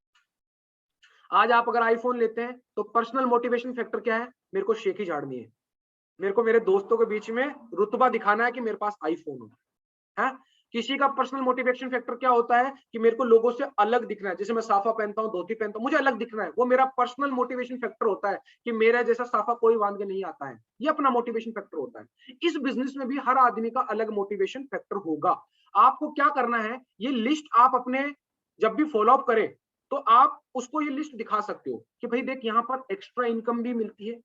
आज आप अगर आईफोन लेते हैं तो पर्सनल मोटिवेशन फैक्टर क्या है, मेरे को शेखी झाड़नी है, मेरे को मेरे दोस्तों के बीच में रुतबा दिखाना है कि मेरे पास आईफोन हो, है। किसी का पर्सनल मोटिवेशन फैक्टर क्या होता है कि मेरे को लोगों से अलग दिखना है, जैसे मैं साफा पहनता हूं, धोती पहनता हूं, मुझे अलग दिखना है, वो मेरा पर्सनल मोटिवेशन फैक्टर होता है कि मेरा जैसा साफा कोई बांध के नहीं आता है, ये अपना मोटिवेशन फैक्टर होता है। इस बिजनेस में भी हर आदमी का अलग मोटिवेशन फैक्टर होगा। आपको क्या करना है, ये लिस्ट आप अपने जब भी फॉलो अप करें तो आप उसको ये लिस्ट दिखा सकते हो कि भाई देख यहाँ पर एक्स्ट्रा इनकम भी मिलती है,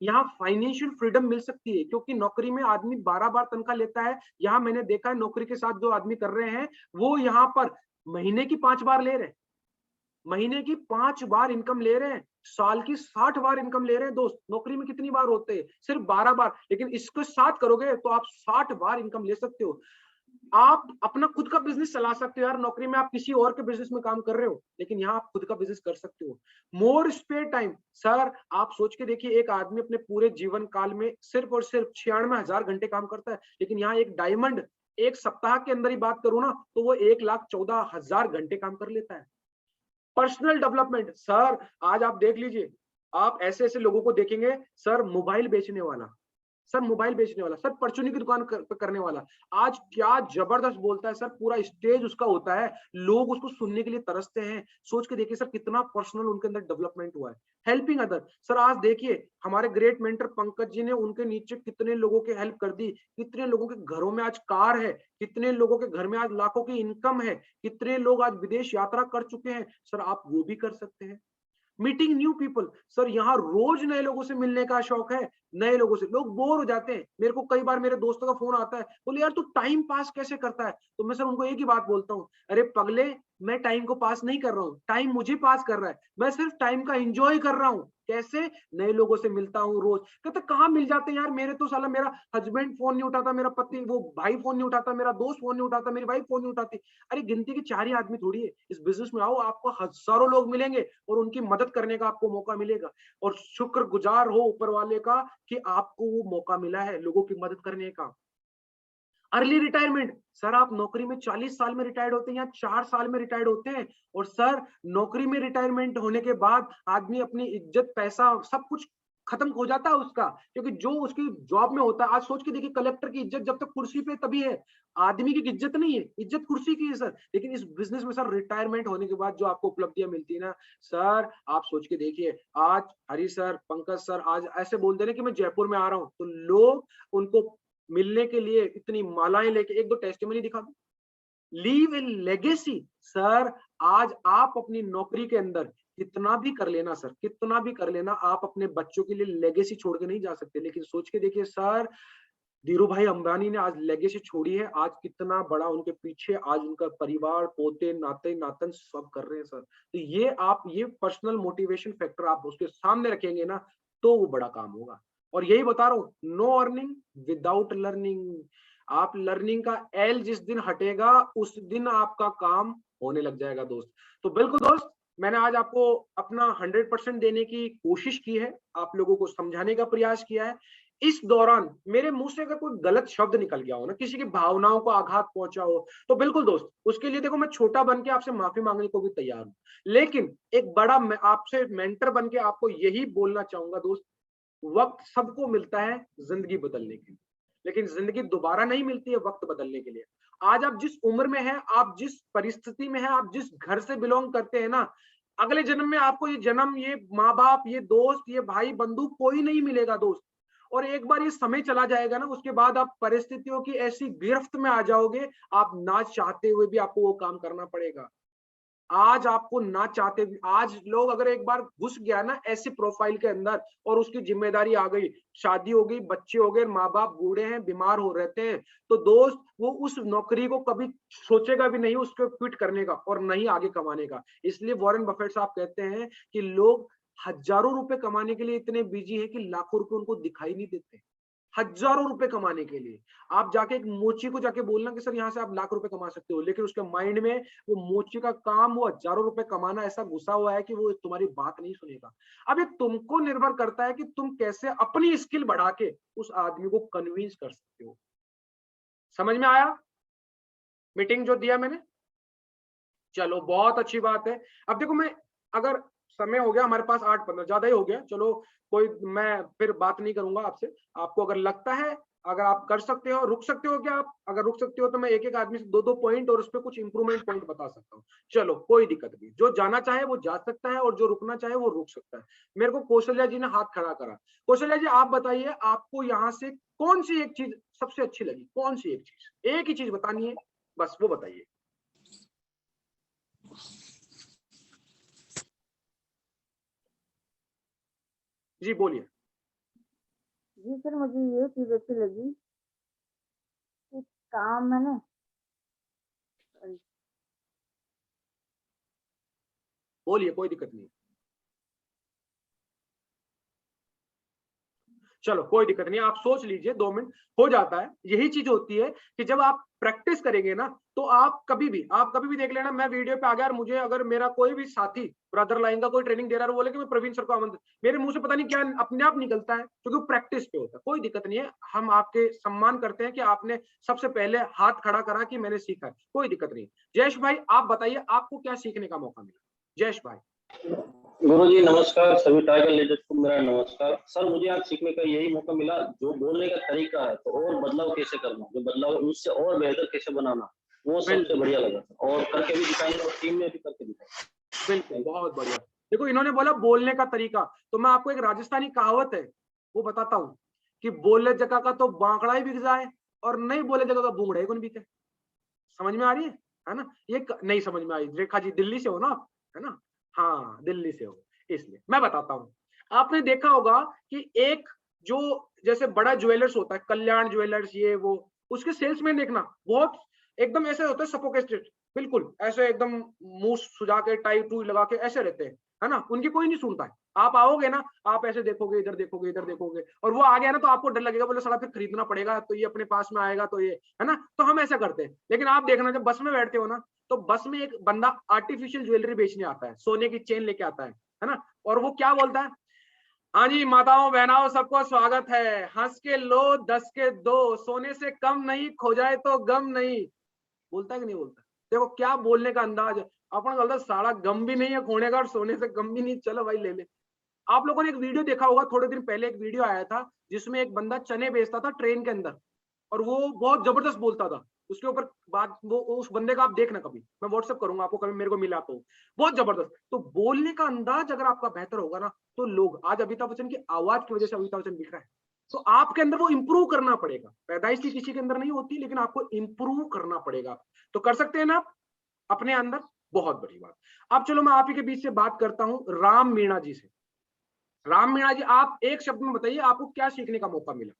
यहाँ फाइनेंशियल फ्रीडम मिल सकती है, क्योंकि नौकरी में आदमी 12 बार तनख्वाह लेता है। यहाँ मैंने देखा है नौकरी के साथ जो आदमी कर रहे हैं वो यहाँ पर महीने की 5 बार ले रहे हैं, महीने की 5 बार इनकम ले रहे हैं, साल की 60 बार इनकम ले रहे हैं। दोस्त नौकरी में कितनी बार होते हैं? सिर्फ 12 बार, लेकिन इसको साथ करोगे तो आप 60 बार इनकम ले सकते हो। आप अपना खुद का बिजनेस चला सकते हो यार, नौकरी में आप किसी और के बिजनेस में काम कर रहे हो, लेकिन यहाँ आप खुद का बिजनेस कर सकते हो। मोर स्पेयर टाइम, सर आप सोच के देखिए, एक आदमी अपने पूरे जीवन काल में सिर्फ और सिर्फ 96,000 घंटे काम करता है, लेकिन यहाँ एक डायमंड एक सप्ताह के अंदर ही बात करूं ना तो वो 1,14,000 घंटे काम कर लेता है। पर्सनल डेवलपमेंट, सर आज आप देख लीजिए, आप ऐसे ऐसे लोगों को देखेंगे, सर मोबाइल बेचने वाला, सर मोबाइल बेचने वाला, सर परचूनी की दुकान करने वाला, आज क्या जबरदस्त बोलता है सर, पूरा स्टेज उसका होता है, लोग उसको सुनने के लिए तरसते हैं। सोच के देखिए सर कितना पर्सनल उनके अंदर डेवलपमेंट हुआ है। हेल्पिंग अदर, सर आज देखिए हमारे ग्रेट मेंटर पंकज जी ने उनके नीचे कितने लोगों की हेल्प कर दी, कितने लोगों के घरों में आज कार है, कितने लोगों के घर में आज लाखों की इनकम है, कितने लोग आज विदेश यात्रा कर चुके हैं। सर आप वो भी कर सकते हैं। मीटिंग न्यू पीपल, सर यहाँ रोज नए लोगों से मिलने का शौक है, नए लोगों से, लोग बोर हो जाते हैं। मेरे को कई बार मेरे दोस्तों का फोन आता है, बोले यार तू टाइम पास कैसे करता है, तो मैं सर उनको एक ही बात बोलता हूँ, अरे पगले मैं टाइम को पास नहीं कर रहा हूँ, टाइम मुझे पास कर रहा है, मैं सिर्फ टाइम का एंजॉय कर रहा हूँ। कैसे? नए लोगों से मिलता हूँ रोज। कहते कहाँ मिल जाते हैं यार, मेरे तो साला मेरा हस्बैंड फोन नहीं उठाता, मेरा पति वो भाई फोन नहीं उठाता, मेरा दोस्त फोन नहीं उठाता, मेरी वाइफ फोन नहीं उठाती। अरे गिनती के 4 ही आदमी थोड़ी है, इस बिजनेस में आओ आपको हजारों लोग मिलेंगे और उनकी मदद करने का आपको मौका मिलेगा, और शुक्रगुजार हो ऊपर वाले का कि आपको वो मौका मिला है लोगों की मदद करने का। अर्ली रिटायरमेंट, सर आप नौकरी में 40 साल में रिटायर्ड होते हैं या 4 साल में रिटायर्ड होते हैं, और सर नौकरी में रिटायरमेंट होने के बाद आदमी अपनी इज्जत पैसा सब कुछ खत्म हो जाता है उसका, क्योंकि जो उसकी जॉब में होता है। आज सोच के देखिए कलेक्टर की इज्जत जब तक कुर्सी पे तभी है, आदमी की इज्जत नहीं है, इज्जत कुर्सी की है सर। लेकिन इस बिजनेस में सर रिटायरमेंट होने के बाद जो आपको उपलब्धियां मिलती है ना सर, आप सोच के देखिए, आज हरी सर पंकज सर आज ऐसे बोल दे रहे कि मैं जयपुर में आ रहा हूँ, तो लोग उनको मिलने के लिए इतनी मालाएं लेके, एक दो टेस्टिमनी दिखा दो, लीव ए लेगेसी। सर आज आप अपनी नौकरी के अंदर कितना भी कर लेना सर, कितना भी कर लेना, आप अपने बच्चों के लिए लेगेसी छोड़ के नहीं जा सकते। लेकिन सोच के देखिए सर, धीरू भाई अंबानी ने आज लेगेसी छोड़ी है, आज कितना बड़ा उनके पीछे आज उनका परिवार, पोते नाते नातन सब कर रहे हैं सर। तो ये आप ये पर्सनल मोटिवेशन फैक्टर आप उसके सामने रखेंगे ना तो वो बड़ा काम होगा। और यही बता रहा हूँ, नो अर्निंग विदाउट लर्निंग। आप लर्निंग का एल जिस दिन हटेगा उस दिन आपका काम होने लग जाएगा दोस्त। तो बिल्कुल दोस्त, मैंने आज आपको अपना 100% देने की कोशिश की है, आप लोगों को समझाने का प्रयास किया है। इस दौरान मेरे मुंह से अगर कोई गलत शब्द निकल गया हो ना, किसी की भावनाओं को आघात पहुंचा हो, तो बिल्कुल दोस्त उसके लिए देखो मैं छोटा बन के आपसे माफी मांगने को भी तैयार हूं, लेकिन एक बड़ा मैं आपसे मेंटर बन के आपको यही बोलना चाहूंगा दोस्त, वक्त सबको मिलता है जिंदगी बदलने के लिए, लेकिन जिंदगी दोबारा नहीं मिलती है वक्त बदलने के लिए। आज आप जिस उम्र में हैं, आप जिस परिस्थिति में हैं, आप जिस घर से बिलोंग करते हैं ना, अगले जन्म में आपको ये जन्म, ये माँ बाप, ये दोस्त, ये भाई बंधु कोई नहीं मिलेगा दोस्त। और एक बार ये समय चला जाएगा ना, उसके बाद आप परिस्थितियों की ऐसी गिरफ्त में आ जाओगे, आप ना चाहते हुए भी आपको वो काम करना पड़ेगा। आज आपको ना चाहते भी, आज लोग अगर एक बार घुस गया ना ऐसी प्रोफाइल के अंदर और उसकी जिम्मेदारी आ गई, शादी हो गई, बच्चे हो गए, माँ बाप बूढ़े हैं, बीमार हो रहते हैं, तो दोस्त वो उस नौकरी को कभी सोचेगा भी नहीं उसको क्विट करने का और नहीं आगे कमाने का। इसलिए वॉरेन बफेट साहब कहते हैं कि लोग हजारों रुपए कमाने के लिए इतने बिजी है कि लाखों रुपए उनको दिखाई नहीं देते। हजारों रुपए कमाने के लिए आप जाके एक मोची को जाके बोलना कि सर यहाँ से आप लाख रुपए कमा सकते हो, लेकिन उसके माइंड में वो मोची का काम, वो हजारों रुपए कमाना ऐसा घुसा हुआ है कि वो तुम्हारी बात नहीं सुनेगा। अब ये तुमको निर्भर करता है कि तुम कैसे अपनी स्किल बढ़ा के उस आदमी को कन्विंस कर सकते हो। समझ में आया मीटिंग जो दिया मैंने? चलो बहुत अच्छी बात है। अब देखो मैं, अगर समय हो गया हमारे पास 8:15, ज्यादा ही हो गया, चलो कोई, मैं फिर बात नहीं करूंगा आपसे। आपको अगर लगता है, अगर आप कर सकते हो, रुक सकते हो क्या आप? अगर रुक सकते हो तो मैं एक एक आदमी से दो दो पॉइंट और उस पर कुछ इंप्रूवमेंट पॉइंट बता सकता हूँ। चलो कोई दिक्कत नहीं, जो जाना चाहे वो जा सकता है और जो रुकना चाहे वो रुक सकता है। मेरे को कौशल्या जी ने हाथ खड़ा करा। कौशल्या जी आप बताइए, आपको यहाँ से कौन सी एक चीज सबसे अच्छी लगी? कौन सी एक चीज, एक ही चीज बतानी है बस, वो बताइए। जी बोलिए। जी सर, मुझे ये चीज अच्छी लगी कि काम है ना, बोलिए, कोई दिक्कत नहीं। चलो कोई दिक्कत नहीं, आप सोच लीजिए, 2 मिनट हो जाता है। यही चीज होती है कि जब आप प्रैक्टिस करेंगे ना, तो आप कभी भी देख लेना, मैं वीडियो पे आ गया और मुझे अगर मेरा कोई भी साथी ब्रदर लाइन का कोई ट्रेनिंग दे रहा है, बोले कि मैं प्रवीण सर को आमंत्रित, मेरे मुंह से पता नहीं क्या अपने आप निकलता है, क्योंकि प्रैक्टिस पे होता है। कोई दिक्कत नहीं है, हम आपके सम्मान करते हैं कि आपने सबसे पहले हाथ खड़ा करा कि मैंने सीखा है, कोई दिक्कत नहीं। जयेश भाई आप बताइए, आपको क्या सीखने का मौका मिला? जयेश भाई। गुरुजी नमस्कार, सभी टाइगर लीडर्स को मेरा नमस्कार। सर मुझे आज सीखने का यही मौका मिला, जो बोलने का तरीका है तो और बदलाव कैसे करना, जो बदलाव उससे और बेहतर कैसे बनाना, वो सबसे बढ़िया लगा और करके भी दिखाएंगे और टीम में भी करके दिखाएंगे। बिल्कुल, बहुत बढ़िया। देखो इन्होंने बोला बोलने का तरीका, तो मैं आपको एक राजस्थानी कहावत है वो बताता हूँ कि बोले जगह का तो बांकड़ा ही बिक जाए और नहीं बोले जगह का बूंगड़ा ही कौन बिके। समझ में आ रही है ना? ये नहीं समझ में आई? रेखा जी दिल्ली से हो ना, है ना? हाँ दिल्ली से हो, इसलिए मैं बताता हूँ। आपने देखा होगा कि एक जो जैसे बड़ा ज्वेलर्स होता है, कल्याण ज्वेलर्स, ये वो, उसके सेल्समैन देखना बहुत एकदम ऐसे होते हैं सफोकेटेड, बिल्कुल ऐसे एकदम मुंह सुजा के टाई टू लगा के ऐसे रहते हैं, है ना? उनकी कोई नहीं सुनता है। आप आओगे ना, आप ऐसे देखोगे, इधर देखोगे, इधर देखोगे, और वो आ गया ना तो आपको डर लगेगा, बोले साला फिर खरीदना पड़ेगा, तो ये अपने पास में आएगा तो ये, है ना? तो हम ऐसा करते हैं। लेकिन आप देखना जब बस में बैठते हो ना, तो बस में एक बंदा आर्टिफिशियल ज्वेलरी बेचने आता है, सोने की चेन लेके आता है ना? और वो क्या बोलता है, हाँ जी माताओं बहनाओं सबको स्वागत है, हंस के लो 10 के दो, सोने से कम नहीं, खो जाए तो गम नहीं। बोलता है कि नहीं बोलता? देखो क्या बोलने का अंदाज है। अपना बोलता सारा गम भी नहीं है खोने का और सोने से गम भी नहीं, चलो भाई ले ले। आप लोगों ने एक वीडियो देखा होगा, थोड़े दिन पहले एक वीडियो आया था जिसमें एक बंदा चने बेचता था ट्रेन के अंदर, और वो बहुत जबरदस्त बोलता था। उसके ऊपर बात, वो उस बंदे का आप देखना कभी, मैं व्हाट्सएप करूंगा आपको, कभी मेरे को मिला तो, बहुत जबरदस्त। तो बोलने का अंदाज अगर आपका बेहतर होगा ना, तो लोग, आज अमिताभ बच्चन की आवाज की वजह से अमिताभ बच्चन दिख रहा है, तो आपके अंदर वो इंप्रूव करना पड़ेगा। पैदाइश की किसी के अंदर नहीं होती, लेकिन आपको इंप्रूव करना पड़ेगा। तो कर सकते हैं ना आप अपने अंदर, बहुत बड़ी बात। अब चलो मैं आप ही के बीच से बात करता हूं राम मीणा जी से। राम मीणा जी, आप एक शब्द में बताइए आपको क्या सीखने का मौका मिला?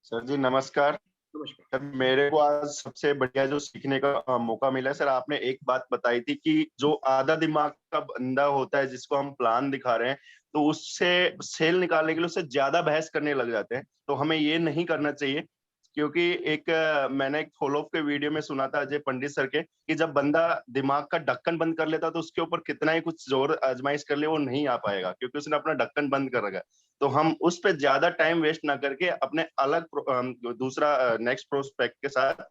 सर जी नमस्कार। नमस्कार। सर मेरे को आज सबसे बढ़िया जो सीखने का मौका मिला है, सर आपने एक बात बताई थी कि जो आधा दिमाग का बंदा होता है जिसको हम प्लान दिखा रहे हैं, तो उससे सेल निकालने के लिए उससे ज्यादा बहस करने लग जाते हैं। तो हमें ये नहीं करना चाहिए, क्योंकि मैंने एक फॉलो अप के वीडियो में सुना था अजय पंडित सर के, कि जब बंदा दिमाग का ढक्कन बंद कर लेता तो उसके ऊपर कितना ही कुछ जोर आजमाइश कर ले वो नहीं आ पाएगा, क्योंकि उसने अपना ढक्कन बंद कर रखा है। तो हम उस पर ज्यादा टाइम वेस्ट ना करके अपने अलग दूसरा नेक्स्ट प्रोस्पेक्ट के साथ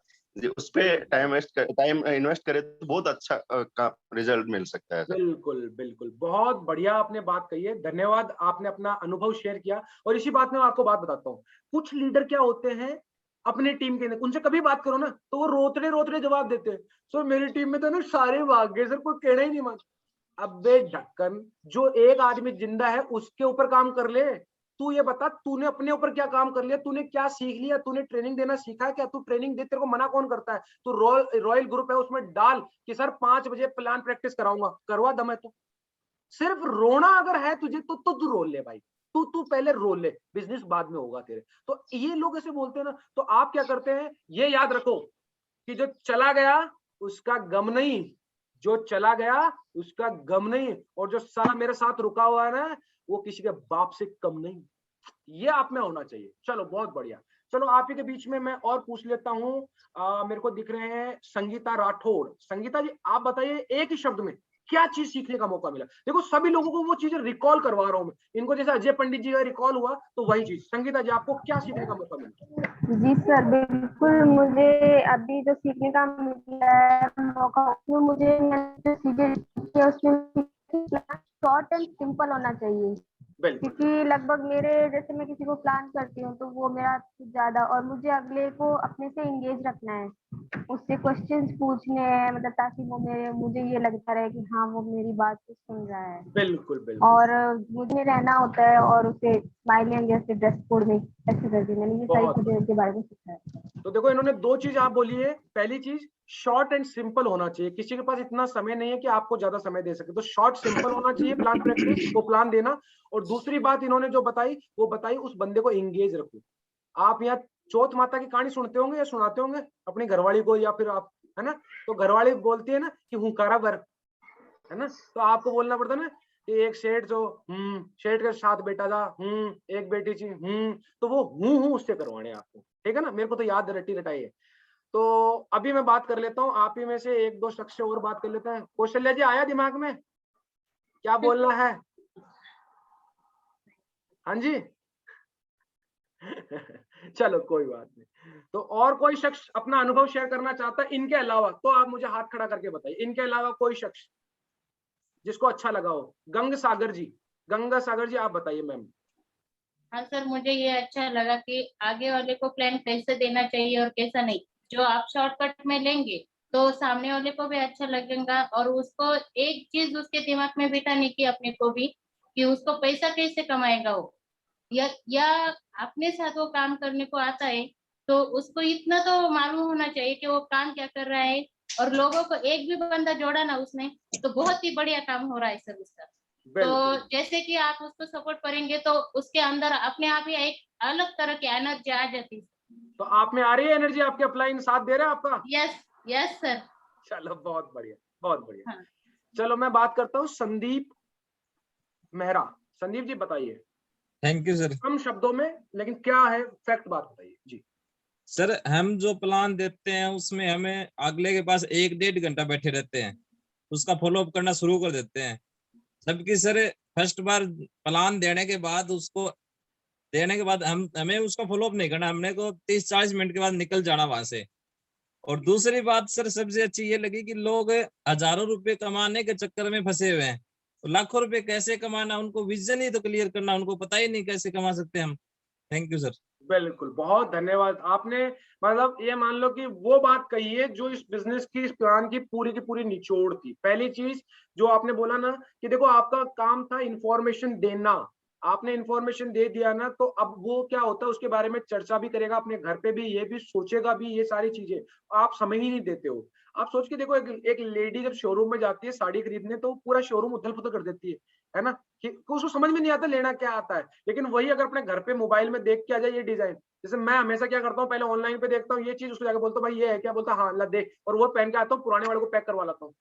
उस पे टाइम इन्वेस्ट करें तो बहुत अच्छा का रिजल्ट मिल सकता है। बिल्कुल बिल्कुल, बहुत बढ़िया आपने बात कही है, धन्यवाद, आपने अपना अनुभव शेयर किया। और इसी बात में मैं आपको बात बताता हूँ, कुछ लीडर क्या होते हैं अपने टीम के अंदर, उनसे कभी बात करो ना तो वो रोतड़े रोतड़े जवाब देते हैं, सर मेरी टीम में तो ना सारे भाग गए सर, कोई कहना ही नहीं मान। अबे ढक्कन, जो एक आदमी जिंदा है उसके ऊपर काम कर ले। तू ये बता, तूने अपने ऊपर क्या काम कर लिया, तूने क्या सीख लिया, तूने ट्रेनिंग देना सीखा है क्या? तू ट्रेनिंग दे, तेरे को मना कौन करता है? तू रॉयल ग्रुप है उसमें डाल कि सर 5 बजे प्लान प्रैक्टिस कराऊंगा, करवा दम है तो। सिर्फ रोना अगर है तुझे तो तू रोल ले भाई, तू पहले रोल ले, बिजनेस बाद में होगा तेरे। तो ये लोग ऐसे बोलते हैं ना, तो आप क्या करते हैं, ये याद रखो कि जो चला गया उसका गम नहीं, जो चला गया उसका गम नहीं, और जो साला मेरे साथ रुका हुआ है ना, वो किसी के बाप से कम नहीं। ये आप में होना चाहिए। चलो बहुत बढ़िया। चलो आप ही के बीच में मैं और पूछ लेता हूँ, मेरे को दिख रहे हैं संगीता राठौड़। संगीता जी आप बताइए एक ही शब्द में क्या चीज सीखने का मौका मिला? देखो सभी लोगों को वो चीजें रिकॉल करवा रहा हूं मैं, इनको जैसे अजय पंडित जी का रिकॉल हुआ तो वही चीज। संगीता जी आपको क्या सीखने का मौका मिला? जी सर, बिल्कुल। मुझे अभी जो सीखने का मिला है मौका, उसमें मुझे जो चीजें उसमें शॉर्ट एंड सिंपल होना चाहिए, क्योंकि लगभग मेरे जैसे मैं किसी को प्लान करती हूँ तो वो मेरा ज्यादा, और मुझे अगले को अपने से इंगेज रखना है, उससे क्वेश्चंस पूछने हैं, मतलब ताकि वो मुझे ये लगता रहे कि हाँ वो मेरी बात को सुन रहा है। बिल्कुल बिल्कुल। और मुझे रहना होता है और उसे स्माइलिंग जैसे ड्रेस कोड में ऐसे करके मैंने ये सारी चीजें के बारे में सीखा है। तो देखो इन्होंने दो चीज आप बोली है। पहली चीज शॉर्ट एंड सिंपल होना चाहिए, किसी के पास इतना समय नहीं है कि आपको ज्यादा समय दे सके, तो शॉर्ट सिंपल होना चाहिए प्लान प्रैक्टिस, वो प्लान देना। और दूसरी बात इन्होंने जो बताई वो बताई उस बंदे को एंगेज रखो। आप यहाँ चौथ माता की कहानी सुनते होंगे या सुनाते होंगे अपनी घरवाली को, या फिर आप, है ना, तो घरवाली बोलती है ना कि हुंकारा भर, है ना, तो आपको बोलना पड़ता है ना कि एक सेठ जो सेठ के साथ बेटा था, एक बेटी थी, तो वो हूं उससे करवाने आपको, ठीक है ना। मेरे को तो याद रटी रटाई है। तो अभी मैं बात कर लेता हूँ, आप ही में से एक दो शख्स से और बात कर लेते हैं। कौशल्या जी आया दिमाग में क्या बोलना है? हाँ जी चलो कोई बात नहीं। तो और कोई शख्स अपना अनुभव शेयर करना चाहता है इनके अलावा, तो आप मुझे हाथ खड़ा करके बताइए। इनके अलावा कोई शख्स जिसको अच्छा लगा हो। गंगा सागर जी आप बताइए मैम। हाँ सर, मुझे ये अच्छा लगा कि आगे वाले को प्लान कैसे देना चाहिए और कैसा नहीं। जो आप शॉर्टकट में लेंगे तो सामने वाले को भी अच्छा लगेगा, और उसको एक चीज उसके दिमाग में बिठाने की अपने को भी, कि उसको पैसा कैसे कमाएगा वो, या अपने साथ वो काम करने को आता है तो उसको इतना तो मालूम होना चाहिए कि वो काम क्या कर रहा है। और लोगों को एक भी बंदा जोड़ा ना उसने, तो बहुत ही बढ़िया काम हो रहा है सर उसका। तो जैसे कि आप उसको सपोर्ट करेंगे तो उसके अंदर अपने आप ही एक अलग तरह की एनर्जी आ जाती है। तो आप में आ रही है एनर्जी, आपके अपलाइन साथ दे रहा है आपका? Yes sir. चलो बहुत बढ़िया, बहुत बढ़िया। हाँ। चलो मैं बात करता हूँ संदीप मेहरा। संदीप जी बताइए। Thank you sir. कम शब्दों में लेकिन क्या है फैक्ट, बात बताइए जी। सर हम जो प्लान देते हैं उसमें हमें अगले के पास 1-1.5 घंटा बैठे रहते हैं, उसका फॉलोअप करना शुरू कर देते हैं। जबकि सर फर्स्ट बार प्लान देने के बाद हमें उसका फॉलोअप नहीं करना, हमने को 30-40 मिनट के बाद निकल जाना वहां से। और दूसरी बात सर सबसे अच्छी ये लगी कि लोग हजारों रुपए कमाने के चक्कर में फंसे हुए हैं, तो लाखों रुपए कैसे कमाना, उनको विजन ही तो क्लियर करना, उनको पता ही नहीं कैसे कमा सकते हम। Thank you sir. बिल्कुल, बहुत धन्यवाद आपने, मतलब ये मान लो कि वो बात कही है जो इस बिजनेस की, इस प्लान की पूरी निचोड़ थी। पहली चीज जो आपने बोला ना कि देखो आपका काम था इंफॉर्मेशन देना, आपने इंफॉर्मेशन दे दिया ना, तो अब वो क्या होता है उसके बारे में चर्चा भी करेगा अपने घर पे भी, ये भी सोचेगा भी, ये सारी चीजें आप समय ही नहीं देते हो। आप सोच के देखो, एक लेडी जब शोरूम में जाती है साड़ी खरीदने, तो पूरा शोरूम उथल पुथल कर देती है ना, कि उसको समझ में नहीं आता लेना क्या आता है। लेकिन वही अगर अपने घर पे मोबाइल में देख के आ जाए ये डिजाइन, जैसे मैं हमेशा क्या करता हूँ, पहले ऑनलाइन पे देखता हूँ ये चीज, उसको जाकर बोलता हूँ भाई ये है क्या, बोलता हाँ ला देख, और वो पहन के आता हूँ, पुराने वाले को पैक करवा लाता हूँ।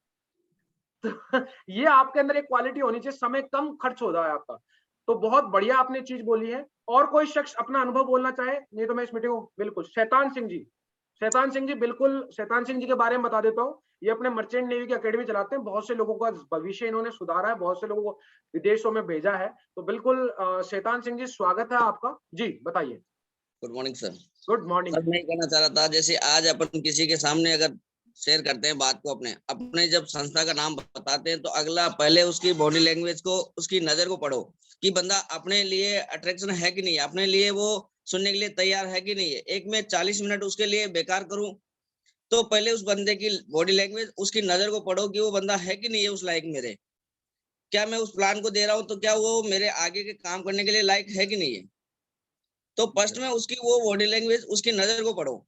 तो ये आपके अंदर एक क्वालिटी होनी चाहिए, समय कम खर्च हो रहा है आपका। तो बहुत बढ़िया आपने चीज बोली है। और कोई शख्स अपना अनुभव बोलना चाहे, नहीं तो मैं इस मीटिंग को बिल्कुल। शैतान सिंह जी बिल्कुल, शैतान सिंह जी के बारे में बता देता हूँ। ये अपने मर्चेंट नेवी की अकेडमी चलाते हैं, बहुत से लोगों का भविष्य इन्होंने सुधारा है, बहुत से लोगों को विदेशों में भेजा है। तो बिल्कुल शैतान सिंह जी स्वागत है आपका जी, बताइए। Good morning sir. Good morning. Sir मैं कहना चाह रहा था, जैसे आज अपन किसी के सामने अगर शेयर करते हैं बात को, अपने जब संस्था का नाम बताते हैं तो अगला पहले उसकी बॉडी लैंग्वेज को, उसकी नजर को पढ़ो कि बंदा अपने लिए अट्रैक्शन है कि नहीं, अपने लिए वो सुनने के लिए तैयार है कि नहीं है। एक में 40 मिनट उसके लिए बेकार करूं, तो पहले उस बंदे की बॉडी लैंग्वेज, उसकी नजर को पढ़ो कि वो बंदा है कि नहीं है उस लायक मेरे, क्या मैं उस प्लान को दे रहा हूँ तो क्या वो मेरे आगे के काम करने के लिए लायक है कि नहीं है। तो फर्स्ट में उसकी वो बॉडी लैंग्वेज, उसकी नजर को पढ़ो।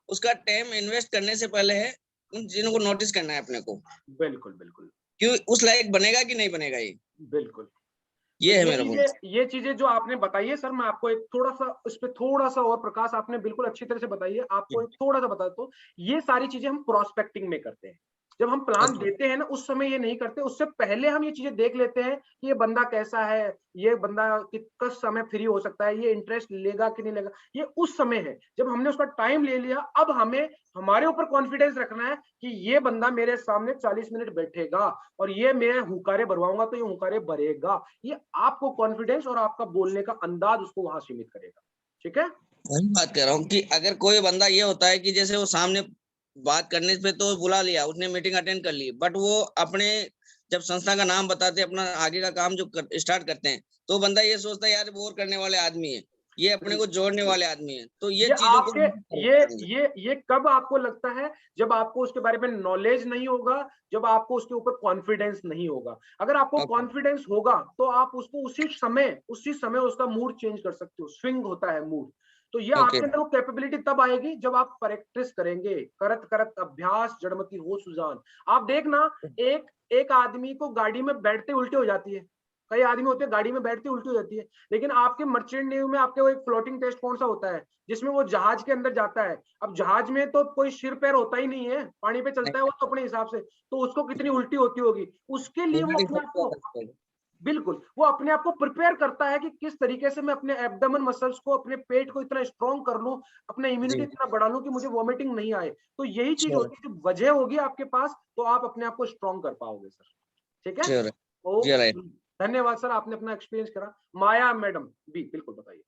उसका टाइम इन्वेस्ट करने से पहले है उन चीजों को नोटिस करना है अपने को। बिल्कुल बिल्कुल। क्यों उस लायक बनेगा कि नहीं बनेगा ये। बिल्कुल, ये है मेरा पॉइंट। ये चीजें जो आपने बताई है सर, मैं आपको एक थोड़ा सा इस पे थोड़ा सा और प्रकाश, आपने बिल्कुल अच्छी तरह से बताई है, आपको एक थोड़ा सा बता दो। ये सारी चीजें हम प्रोस्पेक्टिंग में करते हैं, जब हम प्लान देते हैं ना उस समय ये नहीं करते, उससे पहले हम ये चीजें देख लेते हैं कि ये बंदा कैसा है, ये बंदा कितना समय फ्री हो सकता है, ये इंटरेस्ट लेगा कि नहीं लेगा, ये उस समय है जब हमने उसका टाइम ले लिया। अब हमें हमारे ऊपर कॉन्फिडेंस रखना है कि ये बंदा मेरे सामने 40 मिनट बैठेगा और ये मैं हुंकारे भरवाऊंगा तो ये हुंकारे भरेगा। ये आपको कॉन्फिडेंस और आपका बोलने का अंदाज उसको वहां सीमित करेगा। ठीक है, वही बात कर रहा हूँ कि अगर कोई बंदा ये होता है कि जैसे वो सामने बात करने पे तो बुला लिया, उसने मीटिंग अटेंड कर ली, बट वो अपने जब संस्था का नाम बताते अपना आगे का काम जो स्टार्ट करते हैं, तो बंदा ये सोचता है यार बोर करने वाले आदमी है, ये अपने को जोड़ने वाले आदमी है। तो ये चीजों आपके को ये कब आपको लगता है, जब आपको उसके बारे में नॉलेज नहीं होगा, जब आपको उसके ऊपर कॉन्फिडेंस नहीं होगा। अगर आपको कॉन्फिडेंस होगा तो आप उसको उसी समय उसका मूड चेंज कर सकते हो। स्विंग होता है मूड, तो ये आपके अंदर वो कैपेबिलिटी तब आएगी जब आप प्रैक्टिस करेंगे। करत करत अभ्यास जड़मति हो सुजान। आप देखना, एक आदमी को गाड़ी में बैठते उल्टी हो जाती है, कई आदमी होते हैं गाड़ी में बैठते उल्टी हो जाती है, लेकिन आपके मर्चेंट नेवी में आपके वो एक फ्लोटिंग टेस्ट कौन सा होता है जिसमें वो जहाज के अंदर जाता है। अब जहाज में तो कोई सिर पैर होता ही नहीं है, पानी पे चलता है वो तो अपने हिसाब से, तो उसको कितनी उल्टी होती होगी। उसके लिए वो अपने आप को, बिल्कुल वो अपने आप को प्रिपेयर करता है कि किस तरीके से मैं अपने एब्डोमेन मसल्स को, अपने पेट को इतना स्ट्रॉन्ग कर लूं, अपने इम्यूनिटी इतना बढ़ा लूं कि मुझे वॉमिटिंग नहीं आए। तो यही चीज होती है, जब वजह होगी आपके पास तो आप अपने आप को स्ट्रॉन्ग कर पाओगे सर। ठीक है, ओके, धन्यवाद सर, आपने अपना एक्सपीरियंस करा। माया मैडम भी बिल्कुल बताइए।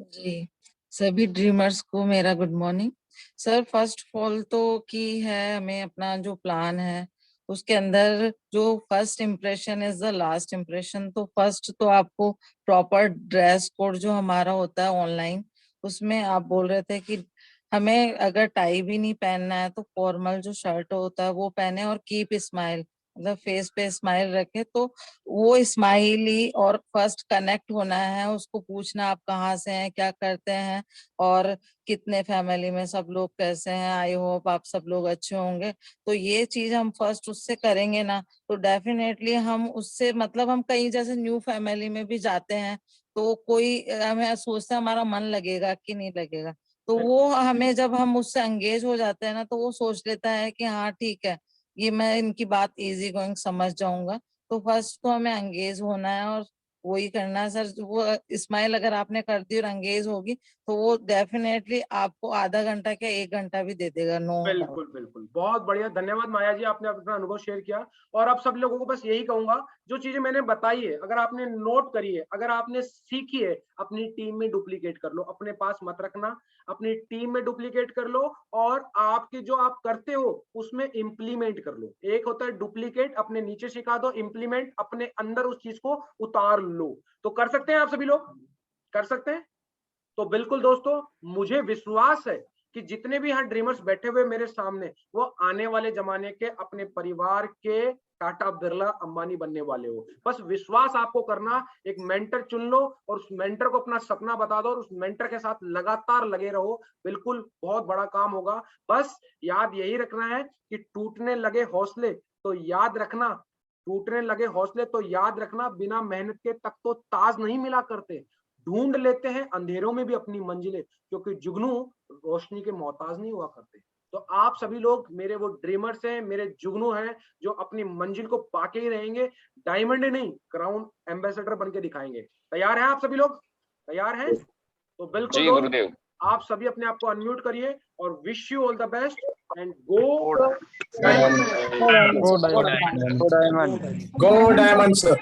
जी, सभी ड्रीमर्स को मेरा good morning sir. First of all तो की है हमें अपना जो प्लान है उसके अंदर जो first impression is the last impression. तो फर्स्ट तो आपको प्रॉपर ड्रेस कोड जो हमारा होता है ऑनलाइन, उसमें आप बोल रहे थे कि हमें अगर टाई भी नहीं पहनना है तो फॉर्मल जो शर्ट होता है वो पहने और कीप स्माइल, मतलब फेस पे स्माइल रखे। तो वो स्माइली और फर्स्ट कनेक्ट होना है, उसको पूछना आप कहाँ से हैं, क्या करते हैं और कितने फैमिली में सब लोग कैसे हैं। आई होप आप सब लोग अच्छे होंगे। तो ये चीज हम फर्स्ट उससे करेंगे ना तो डेफिनेटली हम उससे, मतलब हम कहीं जैसे न्यू फैमिली में भी जाते हैं तो कोई हमें सोचता है हमारा मन लगेगा कि नहीं लगेगा। तो वो हमें जब हम उससे एंगेज हो जाते हैं ना तो वो सोच लेता है कि हाँ ठीक है, ये मैं इनकी बात इजी गोइंग समझ जाऊंगा। तो फर्स्ट तो हमें एंगेज होना है और वही करना है सर। वो स्माइल अगर आपने कर दी और एंगेज होगी तो वो डेफिनेटली आपको आधा घंटा क्या 1 घंटा भी दे देगा। नो बिल्कुल बिल्कुल, बहुत बढ़िया, धन्यवाद माया जी, आपने अपना अनुभव शेयर किया। और अब सब लोगों को बस यही कहूंगा, जो चीजें मैंने बताई है अगर आपने नोट करी है, अगर आपने सीखी है, अपनी टीम में डुप्लीकेट कर लो, अपने पास मत रखना, अपनी टीम में डुप्लीकेट कर लो और आपके जो आप करते हो उसमें इम्प्लीमेंट कर लो। एक होता है डुप्लीकेट, अपने नीचे सिखा दो, इम्प्लीमेंट अपने अंदर उस चीज को उतार लो। तो कर सकते हैं आप सभी लोग, कर सकते हैं। तो बिल्कुल दोस्तों, मुझे विश्वास है कि जितने भी यहाँ ड्रीमर्स बैठे हुए मेरे सामने, वो आने वाले जमाने के अपने परिवार के टाटा बिरला अंबानी बनने वाले हो। बस विश्वास आपको करना, एक मेंटर चुन लो और उस मेंटर को अपना सपना बता दो और उस मेंटर के साथ लगातार लगे रहो, बिल्कुल बहुत बड़ा काम होगा। बस याद यही रखना है कि टूटने लगे हौसले तो याद रखना, टूटने लगे हौसले तो याद रखना, बिना मेहनत के तक तो ताज नहीं मिला करते। ढूंढ लेते हैं अंधेरों में भी अपनी मंजिलें, क्योंकि जुगनू रोशनी के मोहताज नहीं हुआ करते। तो आप सभी लोग मेरे वो ड्रीमर्स हैं, मेरे जुगनू हैं, जो अपनी मंजिल को पाके ही रहेंगे, डायमंड नहीं क्राउन एम्बेसडर बन के दिखाएंगे। तैयार हैं आप सभी लोग, तैयार हैं? तो बिल्कुल जी गुरुदेव, आप सभी अपने आप को अनम्यूट करिए और wish you all the best and go diamond, go diamond sir.